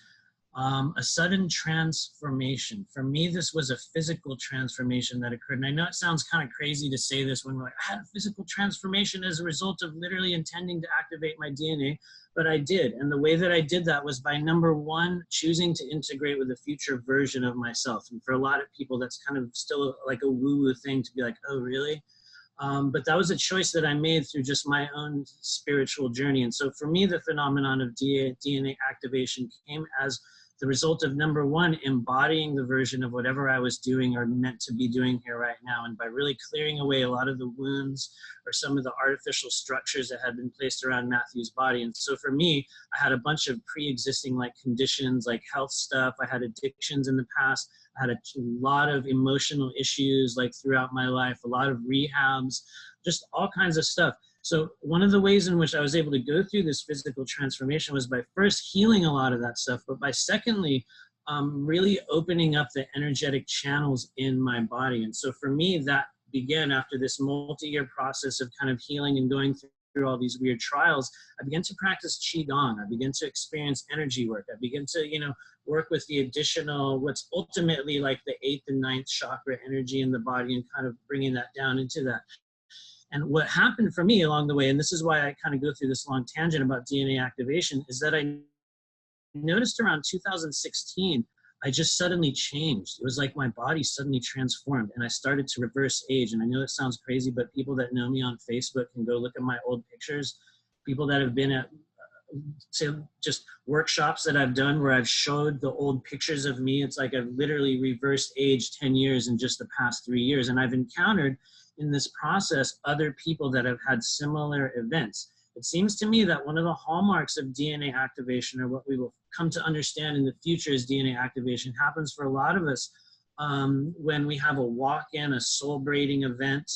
a sudden transformation. For me, this was a physical transformation that occurred. And I know it sounds kind of crazy to say this when we're like, I had a physical transformation as a result of literally intending to activate my DNA, but I did. And the way that I did that was by, number one, choosing to integrate with a future version of myself. And for a lot of people, that's kind of still like a woo-woo thing to be like, oh, really? But that was a choice that I made through just my own spiritual journey. And so for me, the phenomenon of DNA activation came as the result of, number one, embodying the version of whatever I was doing or meant to be doing here right now. And by really clearing away a lot of the wounds or some of the artificial structures that had been placed around Matthew's body. And so for me, I had a bunch of pre-existing like conditions, like health stuff. I had addictions in the past. I had a lot of emotional issues like throughout my life, a lot of rehabs, just all kinds of stuff. So one of the ways in which I was able to go through this physical transformation was by first healing a lot of that stuff, but by secondly, really opening up the energetic channels in my body. And so for me, that began after this multi-year process of kind of healing and going through all these weird trials. I began to practice Qigong. I began to experience energy work. I began to, work with the additional, what's ultimately like the 8th and 9th chakra energy in the body and kind of bringing that down into that. And what happened for me along the way, and this is why I kind of go through this long tangent about DNA activation, is that I noticed around 2016, I just suddenly changed. It was like my body suddenly transformed and I started to reverse age. And I know it sounds crazy, but people that know me on Facebook can go look at my old pictures. People that have been at say just workshops that I've done where I've showed the old pictures of me. It's like I've literally reversed age 10 years in just the past 3 years. And I've encountered in this process other people that have had similar events. It seems to me that one of the hallmarks of DNA activation, or what we will come to understand in the future as DNA activation, happens for a lot of us when we have a walk-in, a soul-braiding event.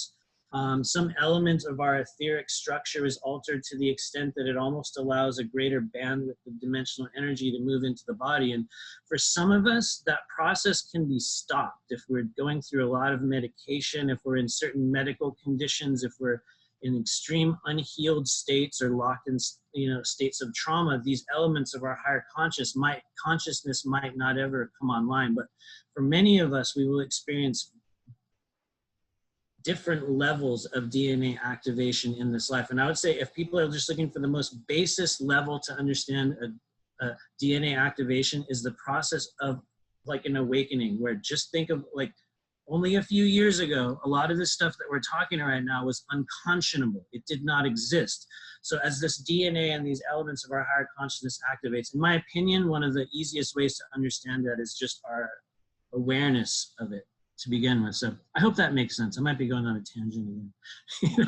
Some element of our etheric structure is altered to the extent that it almost allows a greater bandwidth of dimensional energy to move into the body. And for some of us, that process can be stopped if we're going through a lot of medication, if we're in certain medical conditions, if we're in extreme unhealed states or locked in states of trauma. These elements of our higher consciousness might not ever come online. But for many of us, we will experience different levels of DNA activation in this life. And I would say if people are just looking for the most basest level to understand a DNA activation, is the process of like an awakening, where just think of like only a few years ago, a lot of this stuff that we're talking right now was unconscionable. It did not exist. So as this DNA and these elements of our higher consciousness activates, in my opinion, one of the easiest ways to understand that is just our awareness of it to begin with. So I hope that makes sense. I might be going on a tangent again.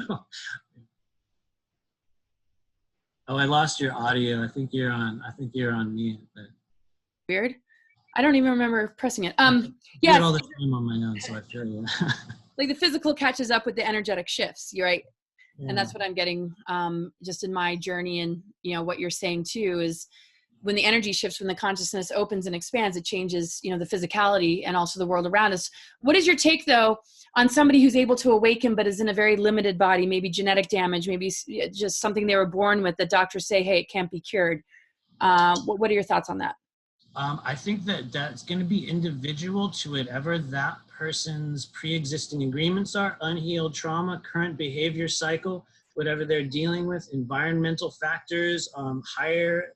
Oh, I lost your audio. I think you're on mute. But Weird. I don't even remember pressing it. I yeah. do it all the time on my own, so I feel you. Like the physical catches up with the energetic shifts. You're right. Yeah. And that's what I'm getting just in my journey. And what you're saying too is when the energy shifts, when the consciousness opens and expands, it changes, the physicality and also the world around us. What is your take though on somebody who's able to awaken, but is in a very limited body, maybe genetic damage, maybe just something they were born with that doctors say, hey, it can't be cured. What are your thoughts on that? I think that's going to be individual to whatever that person's pre-existing agreements are, unhealed trauma, current behavior cycle, whatever they're dealing with, environmental factors, higher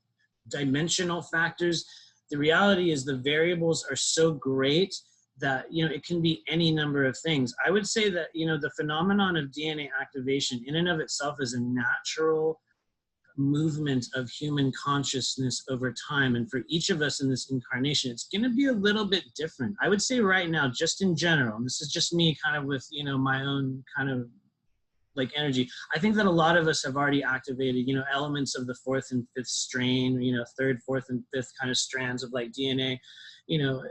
dimensional factors. The reality is the variables are so great that, it can be any number of things. I would say that, the phenomenon of DNA activation in and of itself is a natural movement of human consciousness over time. And for each of us in this incarnation, it's going to be a little bit different. I would say right now, just in general, and this is just me kind of with, you know, my own kind of like energy. I think that a lot of us have already activated, you know, elements of the fourth and fifth strain, you know, third, fourth, and fifth kind of strands of like DNA, you know,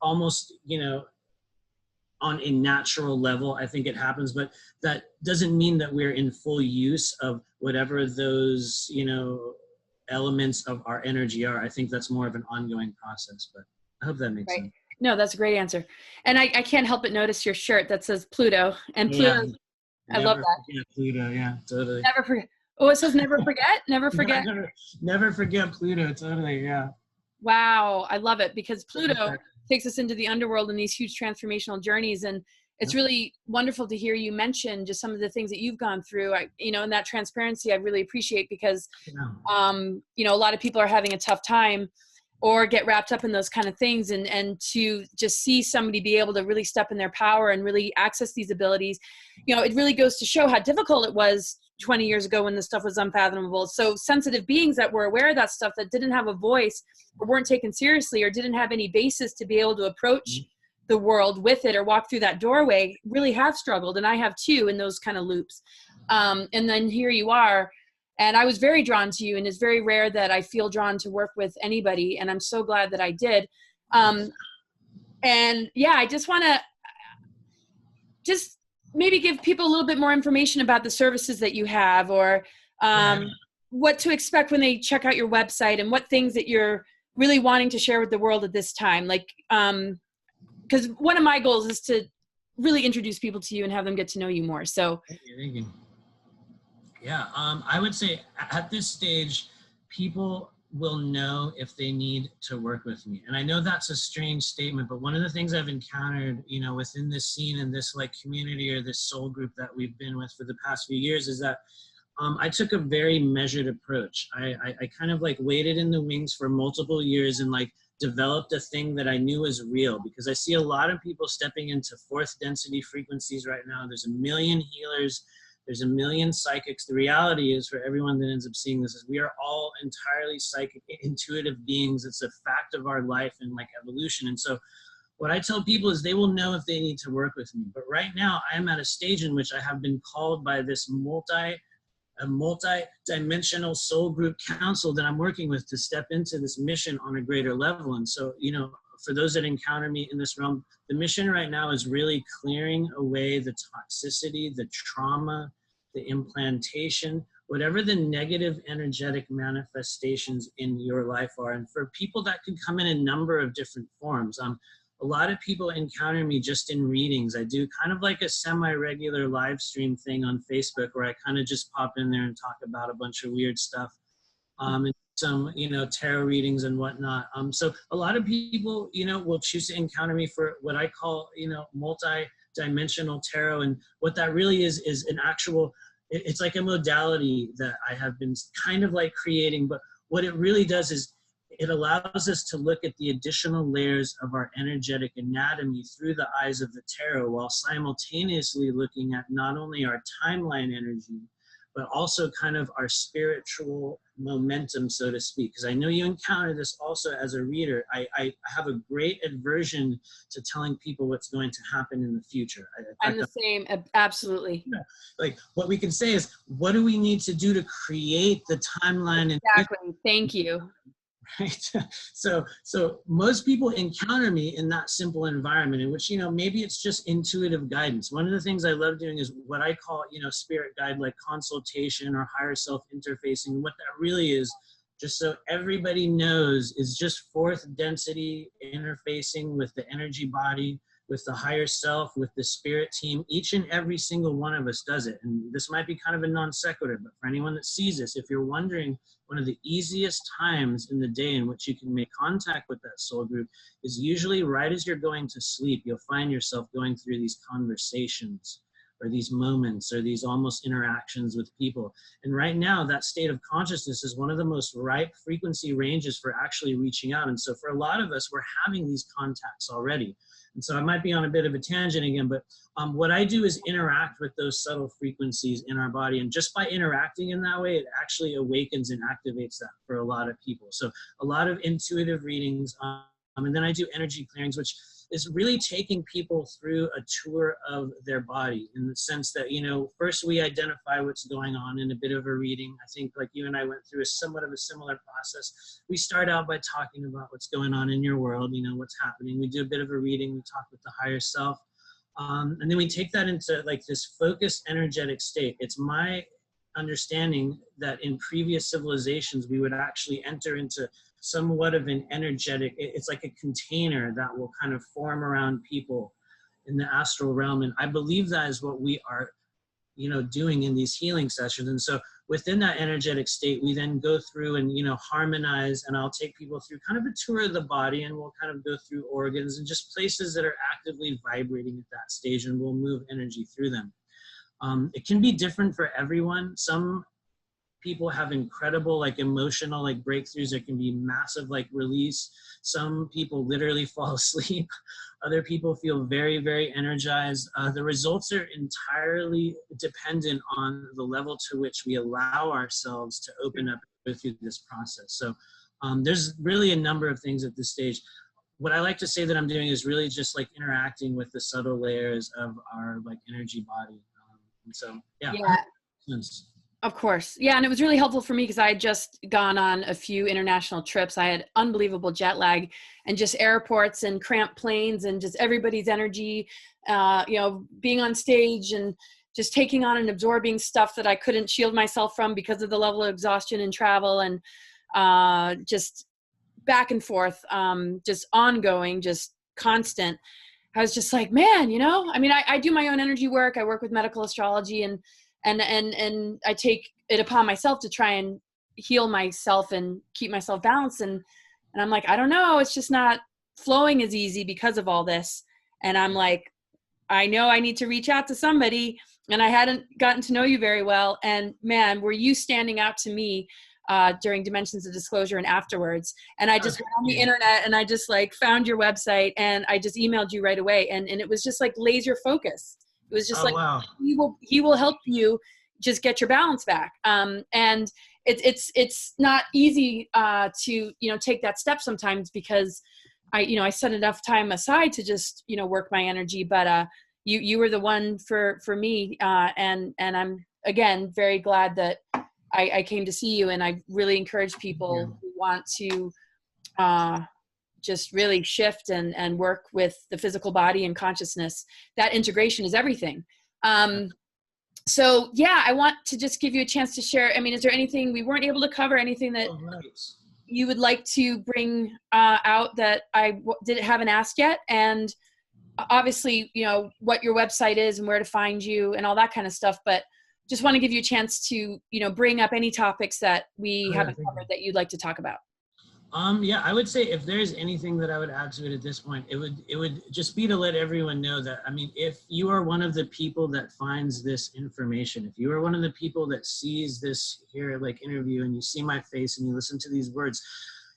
almost, you know, on a natural level. I think it happens, but that doesn't mean that we're in full use of whatever those, you know, elements of our energy are. I think that's more of an ongoing process, but I hope that makes sense. No, that's a great answer. And I can't help but notice your shirt that says Pluto, and Pluto, Yeah. I love that. Forget Pluto, yeah, totally. Never forget. Oh, it says never forget? Never forget. Never forget Pluto, totally, yeah. Wow, I love it, because Pluto takes us into the underworld in these huge transformational journeys. And it's really wonderful to hear you mention just some of the things that you've gone through. You know, and that transparency I really appreciate, because, you know, a lot of people are having a tough time or get wrapped up in those kind of things, and to just see somebody be able to really step in their power and really access these abilities, you know, it really goes to show how difficult it was 20 years ago when this stuff was unfathomable. So sensitive beings that were aware of that stuff, that didn't have a voice or weren't taken seriously or didn't have any basis to be able to approach the world with it or walk through that doorway, really have struggled. And I have too, in those kind of loops. And then here you are. And I was very drawn to you, and it's very rare that I feel drawn to work with anybody. And I'm so glad that I did. And yeah, I just want to just maybe give people a little bit more information about the services that you have, or what to expect when they check out your website, and what things that you're really wanting to share with the world at this time. Like, because one of my goals is to really introduce people to you and have them get to know you more. So thank you. Yeah, I would say at this stage, people will know if they need to work with me. And I know that's a strange statement, but one of the things I've encountered, you know, within this scene and this like community or this soul group that we've been with for the past few years is that I took a very measured approach. I kind of like waited in the wings for multiple years and like developed a thing that I knew was real, because I see a lot of people stepping into fourth density frequencies right now. There's a million healers. There's a million psychics. The reality is, for everyone that ends up seeing this, is we are all entirely psychic, intuitive beings. It's a fact of our life and like evolution. And so what I tell people is they will know if they need to work with me. But right now I'm at a stage in which I have been called by this multi-dimensional soul group council that I'm working with to step into this mission on a greater level. And so, you know, for those that encounter me in this realm, the mission right now is really clearing away the toxicity, the trauma, the implantation, whatever the negative energetic manifestations in your life are. And for people, that could come in a number of different forms. A lot of people encounter me just in readings. I do kind of like a semi-regular live stream thing on Facebook where I kind of just pop in there and talk about a bunch of weird stuff. And some, you know, tarot readings and whatnot. So a lot of people, you know, will choose to encounter me for what I call, you know, multi-dimensional tarot. And what that really is an actual, it's like a modality that I have been kind of like creating. But what it really does is it allows us to look at the additional layers of our energetic anatomy through the eyes of the tarot, while simultaneously looking at not only our timeline energy, but also kind of our spiritual momentum, so to speak. Because I know you encounter this also as a reader. I have a great aversion to telling people what's going to happen in the future. I'm the same, absolutely. Yeah. Like what we can say is, what do we need to do to create the timeline? Exactly, thank you. Right. So most people encounter me in that simple environment in which, you know, maybe it's just intuitive guidance. One of the things I love doing is what I call, you know, spirit guide, like consultation or higher self interfacing. What that really is, just so everybody knows, is just fourth density interfacing with the energy body, with the higher self, with the spirit team. Each and every single one of us does it. And this might be kind of a non sequitur, but for anyone that sees this, if you're wondering, one of the easiest times in the day in which you can make contact with that soul group is usually right as you're going to sleep. You'll find yourself going through these conversations or these moments or these almost interactions with people. And right now, that state of consciousness is one of the most ripe frequency ranges for actually reaching out. And so for a lot of us, we're having these contacts already. And so I might be on a bit of a tangent again, but what I do is interact with those subtle frequencies in our body. And just by interacting in that way, it actually awakens and activates that for a lot of people. So a lot of intuitive readings. And then I do energy clearings, which is really taking people through a tour of their body, in the sense that, you know, first we identify what's going on in a bit of a reading. I think like you and I went through somewhat of a similar process. We start out by talking about what's going on in your world, you know, what's happening. We do a bit of a reading, we talk with the higher self. And then we take that into like this focused energetic state. It's my understanding that in previous civilizations, we would actually enter into somewhat of an energetic, it's like a container that will kind of form around people in the astral realm. And I believe that is what we are, you know, doing in these healing sessions. And so within that energetic state, we then go through and, you know, harmonize, and I'll take people through kind of a tour of the body, and we'll kind of go through organs and just places that are actively vibrating at that stage, and we'll move energy through them. It can be different for everyone. Some people have incredible like emotional like breakthroughs. There can be massive like release. Some people literally fall asleep. Other people feel very, very energized. The results are entirely dependent on the level to which we allow ourselves to open up and go through this process. So there's really a number of things at this stage. What I like to say that I'm doing is really just like interacting with the subtle layers of our like energy body. And so, yeah. Of course. Yeah. And it was really helpful for me because I had just gone on a few international trips. I had unbelievable jet lag, and just airports and cramped planes and just everybody's energy, you know, being on stage and just taking on and absorbing stuff that I couldn't shield myself from because of the level of exhaustion and travel, and just back and forth, just ongoing, just constant. I was just like, man, you know, I mean, I do my own energy work. I work with medical astrology, and I take it upon myself to try and heal myself and keep myself balanced. And I'm like, I don't know, it's just not flowing as easy because of all this. And I'm like, I know I need to reach out to somebody, and I hadn't gotten to know you very well. And man, were you standing out to me during Dimensions of Disclosure and afterwards. And I just went on the internet and I just like found your website, and I just emailed you right away. And it was just like laser focus. It was just wow. he will help you just get your balance back. And it's not easy to, you know, take that step sometimes, because I set enough time aside to just, you know, work my energy. But you were the one for me. And I'm again very glad that I came to see you, and I really encourage people who want to just really shift and work with the physical body and consciousness. That integration is everything. So yeah, I want to just give you a chance to share. I mean, is there anything we weren't able to cover, anything that you would like to bring out that I haven't asked yet? And obviously, you know, what your website is and where to find you and all that kind of stuff, but just want to give you a chance to, you know, bring up any topics that we haven't covered that you'd like to talk about. Yeah, I would say if there's anything that I would add to it at this point, it would just be to let everyone know that, I mean, if you are one of the people that finds this information, if you are one of the people that sees this here, like interview, and you see my face and you listen to these words,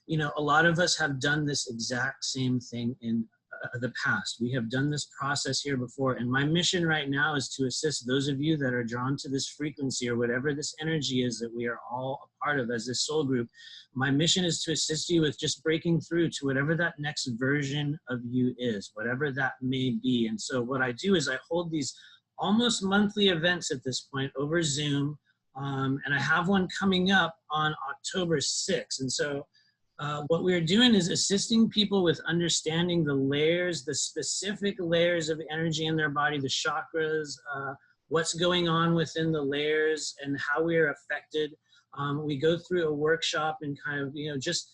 you know, a lot of us have done this exact same thing in the past. We have done this process here before. And my mission right now is to assist those of you that are drawn to this frequency or whatever this energy is that we are all a part of as this soul group. My mission is to assist you with just breaking through to whatever that next version of you is, whatever that may be. And so what I do is I hold these almost monthly events at this point over Zoom. And I have one coming up on October 6th. And so what we're doing is assisting people with understanding the layers, the specific layers of energy in their body, the chakras, what's going on within the layers and how we are affected. We go through a workshop and kind of, you know, just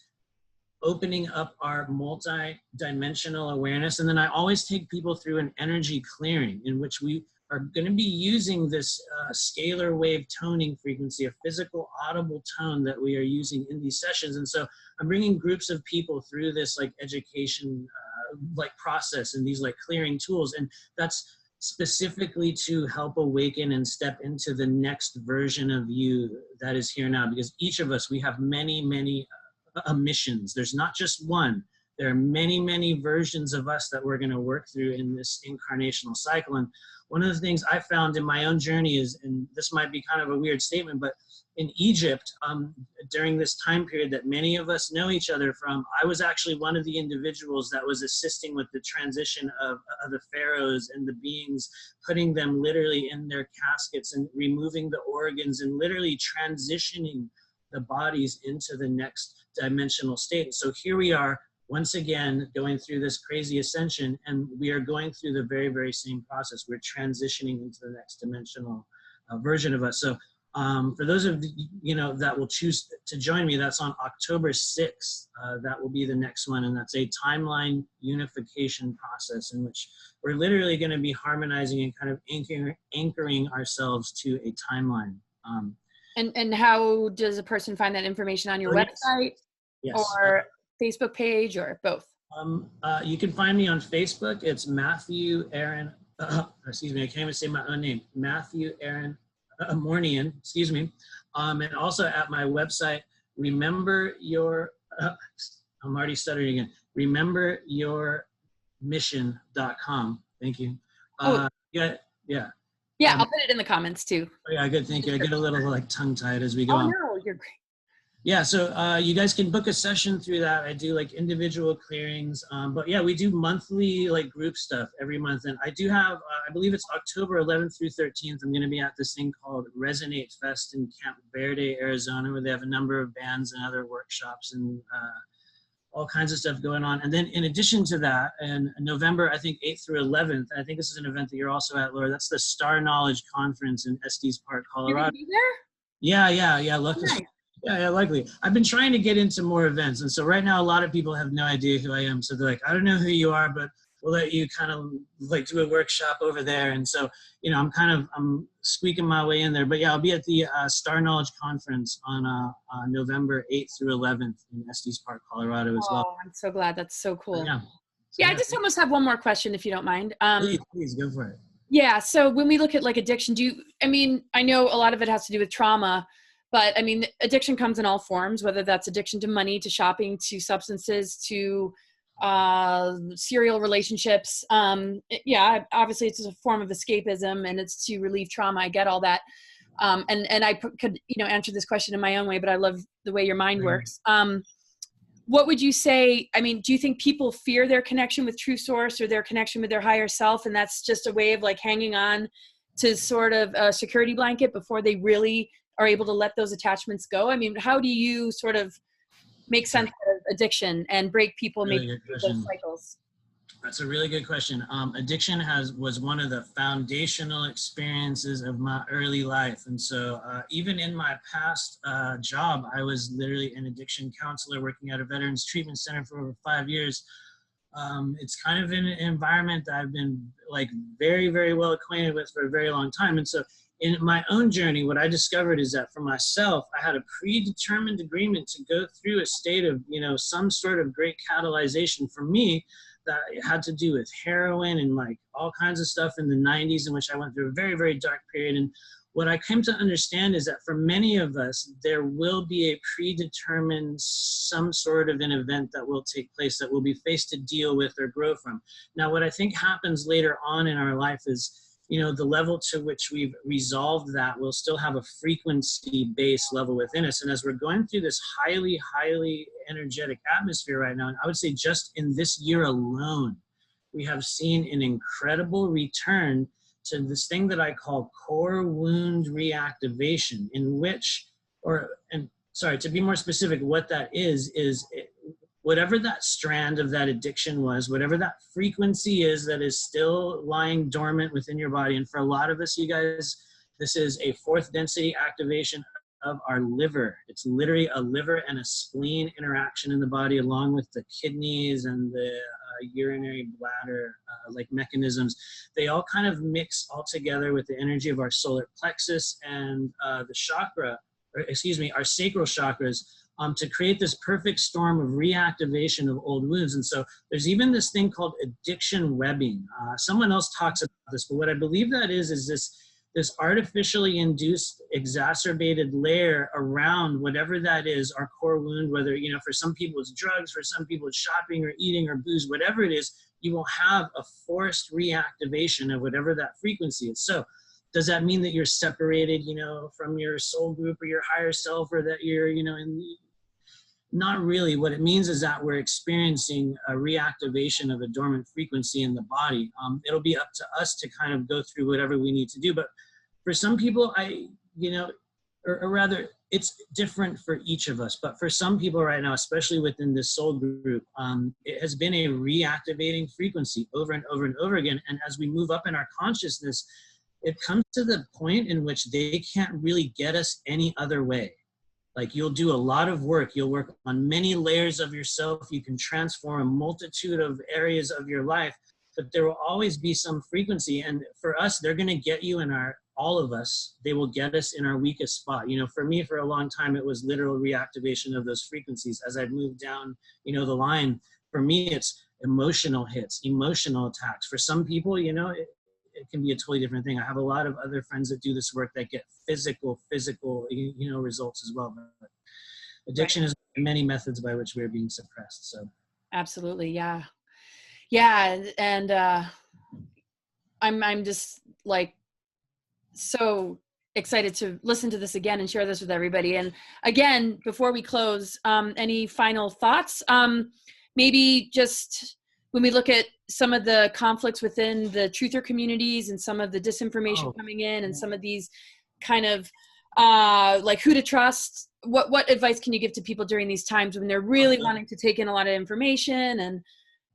opening up our multi-dimensional awareness. And then I always take people through an energy clearing in which we are going to be using this scalar wave toning frequency, a physical audible tone that we are using in these sessions. And so I'm bringing groups of people through this like education like process and these like clearing tools. And that's specifically to help awaken and step into the next version of you that is here now. Because each of us, we have many, many missions. There's not just one. There are many, many versions of us that we're going to work through in this incarnational cycle. And one of the things I found in my own journey is, and this might be kind of a weird statement, but in Egypt, during this time period that many of us know each other from, I was actually one of the individuals that was assisting with the transition of the pharaohs and the beings, putting them literally in their caskets and removing the organs and literally transitioning the bodies into the next dimensional state. So here we are, once again, going through this crazy ascension, and we are going through the very, very same process. We're transitioning into the next dimensional version of us. So for those of you know that will choose to join me, that's on October 6th. That will be the next one, and that's a timeline unification process in which we're literally going to be harmonizing and kind of anchoring ourselves to a timeline. And how does a person find that information on your website? Yes. Or Facebook page, or both? You can find me on Facebook. It's Matthew Aaron, excuse me, I can't even say my own name. Matthew Aaron Mournian, excuse me. And also at my website, remember your, I'm already stuttering again, rememberyourmission.com. Thank you. Yeah. Yeah, I'll put it in the comments too. Oh yeah, good, thank you. I get a little like tongue-tied as we go on. No, you're great. Yeah, so you guys can book a session through that. I do like individual clearings, but yeah, we do monthly like group stuff every month. And I do have, I believe it's October 11th through 13th. I'm going to be at this thing called Resonate Fest in Camp Verde, Arizona, where they have a number of bands and other workshops and all kinds of stuff going on. And then in addition to that, in November, I think 8th through 11th, I think this is an event that you're also at, Laura. That's the Star Knowledge Conference in Estes Park, Colorado. You're going to be there? Yeah. Luckily. Nice. Yeah, likely. I've been trying to get into more events. And so right now, a lot of people have no idea who I am. So they're like, I don't know who you are, but we'll let you kind of like do a workshop over there. And so, you know, I'm squeaking my way in there. But yeah, I'll be at the Star Knowledge Conference on November 8th through 11th in Estes Park, Colorado as well. Oh, I'm so glad. That's so cool. Yeah. Yeah, I just almost have one more question, if you don't mind. Please go for it. Yeah. So when we look at like addiction, I know a lot of it has to do with trauma. But I mean, addiction comes in all forms, whether that's addiction to money, to shopping, to substances, to serial relationships. Yeah, obviously it's a form of escapism and it's to relieve trauma. I get all that. And I could, answer this question in my own way, but I love the way your mind works. What would you say? I mean, do you think people fear their connection with true source or their connection with their higher self? And that's just a way of like hanging on to sort of a security blanket before they really are able to let those attachments go? I mean, how do you sort of make sense of addiction and break people, make those cycles? That's a really good question. Addiction was one of the foundational experiences of my early life. And so even in my past job, I was literally an addiction counselor working at a veterans treatment center for over 5 years. It's kind of an environment that I've been like very, very well acquainted with for a very long time. And so in my own journey, what I discovered is that for myself, I had a predetermined agreement to go through a state of, some sort of great catalyzation for me that had to do with heroin and like all kinds of stuff in the 90s, in which I went through a very, very dark period. And what I came to understand is that for many of us, there will be a predetermined some sort of an event that will take place that we'll be faced to deal with or grow from. Now, what I think happens later on in our life is, the level to which we've resolved that will still have a frequency base level within us. And as we're going through this highly, highly energetic atmosphere right now, and I would say just in this year alone, we have seen an incredible return to this thing that I call core wound reactivation, in which, to be more specific, what that is whatever that strand of that addiction was, whatever that frequency is that is still lying dormant within your body. And for a lot of us, you guys, this is a fourth density activation of our liver. It's literally a liver and a spleen interaction in the body, along with the kidneys and the urinary bladder mechanisms. They all kind of mix all together with the energy of our solar plexus and our sacral chakras. to create this perfect storm of reactivation of old wounds. And so there's even this thing called addiction webbing. Someone else talks about this, but what I believe that is this artificially induced exacerbated layer around whatever that is, our core wound, whether, you know, for some people it's drugs, for some people it's shopping or eating or booze, whatever it is, you will have a forced reactivation of whatever that frequency is. So does that mean that you're separated, you know, from your soul group or your higher self, or that you're, you know, not really. What it means is that we're experiencing a reactivation of a dormant frequency in the body. It'll be up to us to kind of go through whatever we need to do. But for some people, you know, or rather, it's different for each of us. But for some people right now, especially within this soul group, it has been a reactivating frequency over and over and over again. And as we move up in our consciousness, it comes to the point in which they can't really get us any other way. Like, you'll do a lot of work. You'll work on many layers of yourself. You can transform a multitude of areas of your life, but there will always be some frequency. And for us, they're going to get you in all of us, they will get us in our weakest spot. You know, for me, for a long time, it was literal reactivation of those frequencies. As I've moved down, you know, the line, for me, it's emotional hits, emotional attacks. For some people, you know, it can be a totally different thing. I have a lot of other friends that do this work that get physical, you know, results as well. But addiction is many methods by which we're being suppressed. So absolutely. Yeah. Yeah. And I'm just like so excited to listen to this again and share this with everybody. And again, before we close, any final thoughts? Maybe just when we look at some of the conflicts within the truther communities and some of the disinformation coming in and some of these kind of like who to trust, what advice can you give to people during these times when they're really wanting to take in a lot of information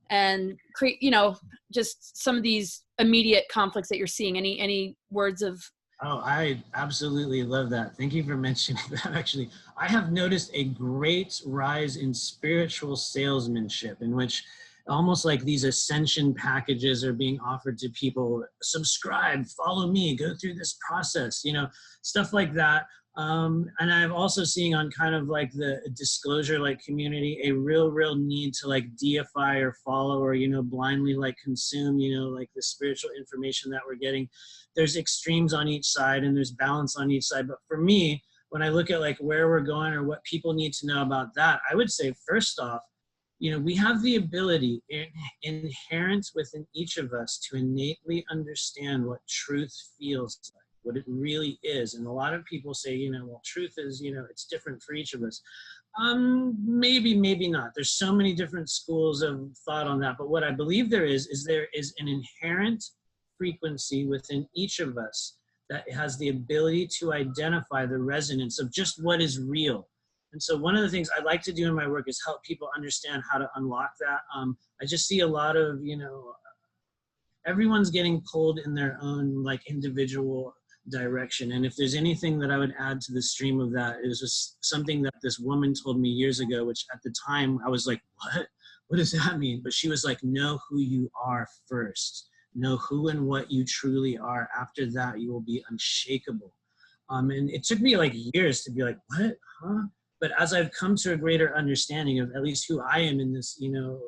and create, you know, just some of these immediate conflicts that you're seeing? Any words of... Oh, I absolutely love that. Thank you for mentioning that. Actually, I have noticed a great rise in spiritual salesmanship, in which almost like these ascension packages are being offered to people. Subscribe, follow me, go through this process, you know, stuff like that. And I'm also seeing on kind of like the disclosure like community a real need to like deify or follow or, you know, blindly like consume, you know, like the spiritual information that we're getting. There's extremes on each side and there's balance on each side. But for me, when I look at like where we're going or what people need to know about that, I would say first off, you know, we have the ability inherent within each of us to innately understand what truth feels like, what it really is. And a lot of people say, you know, well, truth is, you know, it's different for each of us. Maybe not. There's so many different schools of thought on that. But what I believe there is an inherent frequency within each of us that has the ability to identify the resonance of just what is real. And so one of the things I like to do in my work is help people understand how to unlock that. I just see a lot of, you know, everyone's getting pulled in their own like individual direction. And if there's anything that I would add to the stream of that, it was just something that this woman told me years ago, which at the time I was like, what does that mean? But she was like, know who you are first. Know who and what you truly are. After that, you will be unshakable. And it took me like years to be like, what, huh? But as I've come to a greater understanding of at least who I am in this, you know,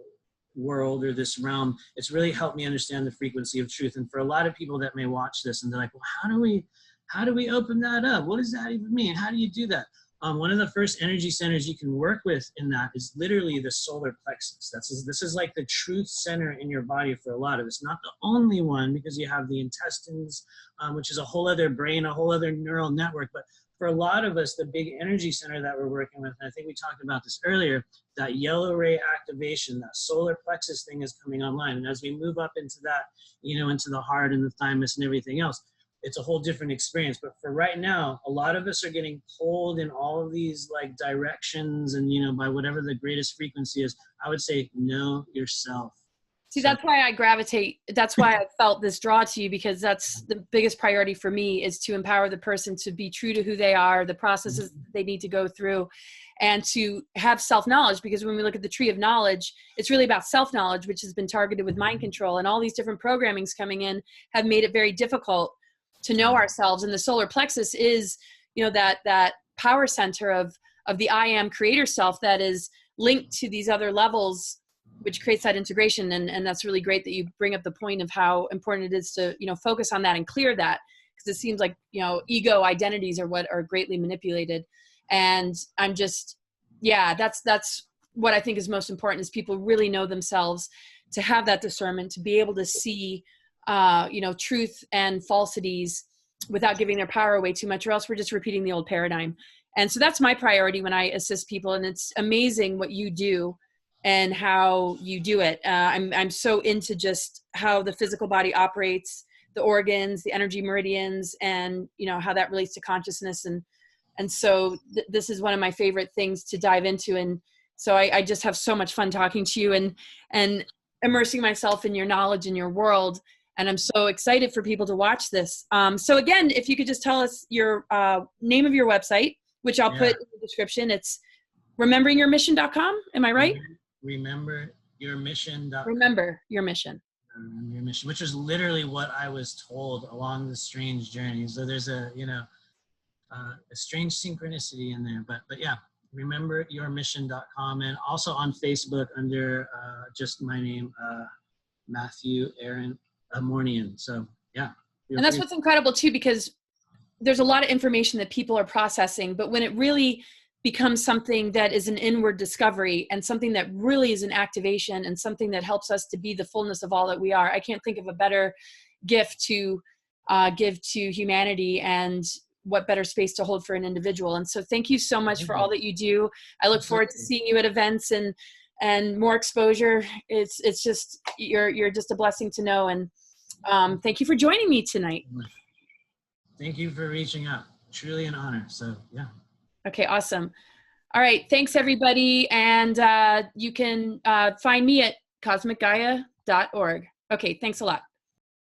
world or this realm, it's really helped me understand the frequency of truth. And for a lot of people that may watch this and they're like, well, how do we open that up? What does that even mean? How do you do that? One of the first energy centers you can work with in that is literally the solar plexus. This is like the truth center in your body for a lot of us. Not the only one, because you have the intestines, which is a whole other brain, a whole other neural network. But for a lot of us, the big energy center that we're working with, and I think we talked about this earlier, that yellow ray activation, that solar plexus thing is coming online. And as we move up into that, you know, into the heart and the thymus and everything else, it's a whole different experience. But for right now, a lot of us are getting pulled in all of these like directions and, you know, by whatever the greatest frequency is. I would say know yourself. See, that's why I gravitate. That's why I felt this draw to you, because that's the biggest priority for me, is to empower the person to be true to who they are, the processes they need to go through, and to have self-knowledge. Because when we look at the tree of knowledge, it's really about self-knowledge, which has been targeted with mind control, and all these different programmings coming in have made it very difficult to know ourselves. And the solar plexus is, you know, that power center of the I am creator self that is linked to these other levels, which creates that integration. And that's really great that you bring up the point of how important it is to, you know, focus on that and clear that, because it seems like, you know, ego identities are what are greatly manipulated. And I'm just, yeah, that's what I think is most important, is people really know themselves, to have that discernment, to be able to see, you know, truth and falsities without giving their power away too much, or else we're just repeating the old paradigm. And so that's my priority when I assist people. And it's amazing what you do and how you do it. I'm so into just how the physical body operates, the organs, the energy meridians, and, you know, how that relates to consciousness. And so this is one of my favorite things to dive into. And so I just have so much fun talking to you and immersing myself in your knowledge and your world. And I'm so excited for people to watch this. So again, if you could just tell us your name of your website, which I'll put in the description. It's rememberingyourmission.com. Am I right? Rememberyourmission.com. Remember your mission. Remember your mission, which is literally what I was told along the strange journey. So there's a, you know, a strange synchronicity in there, but yeah, rememberyourmission.com, and also on Facebook under just my name, Matthew Aaron Mournian. So yeah. And that's what's incredible too, because there's a lot of information that people are processing, but when it really becomes something that is an inward discovery and something that really is an activation and something that helps us to be the fullness of all that we are, I can't think of a better gift to give to humanity, and what better space to hold for an individual. And so thank you so much for all that you do. I look forward to seeing you at events and more exposure. It's just, you're just a blessing to know. And thank you for joining me tonight. Thank you for reaching out. Truly an honor. So yeah. Okay, awesome. All right, thanks everybody. And you can find me at cosmicgaia.org. Okay, thanks a lot.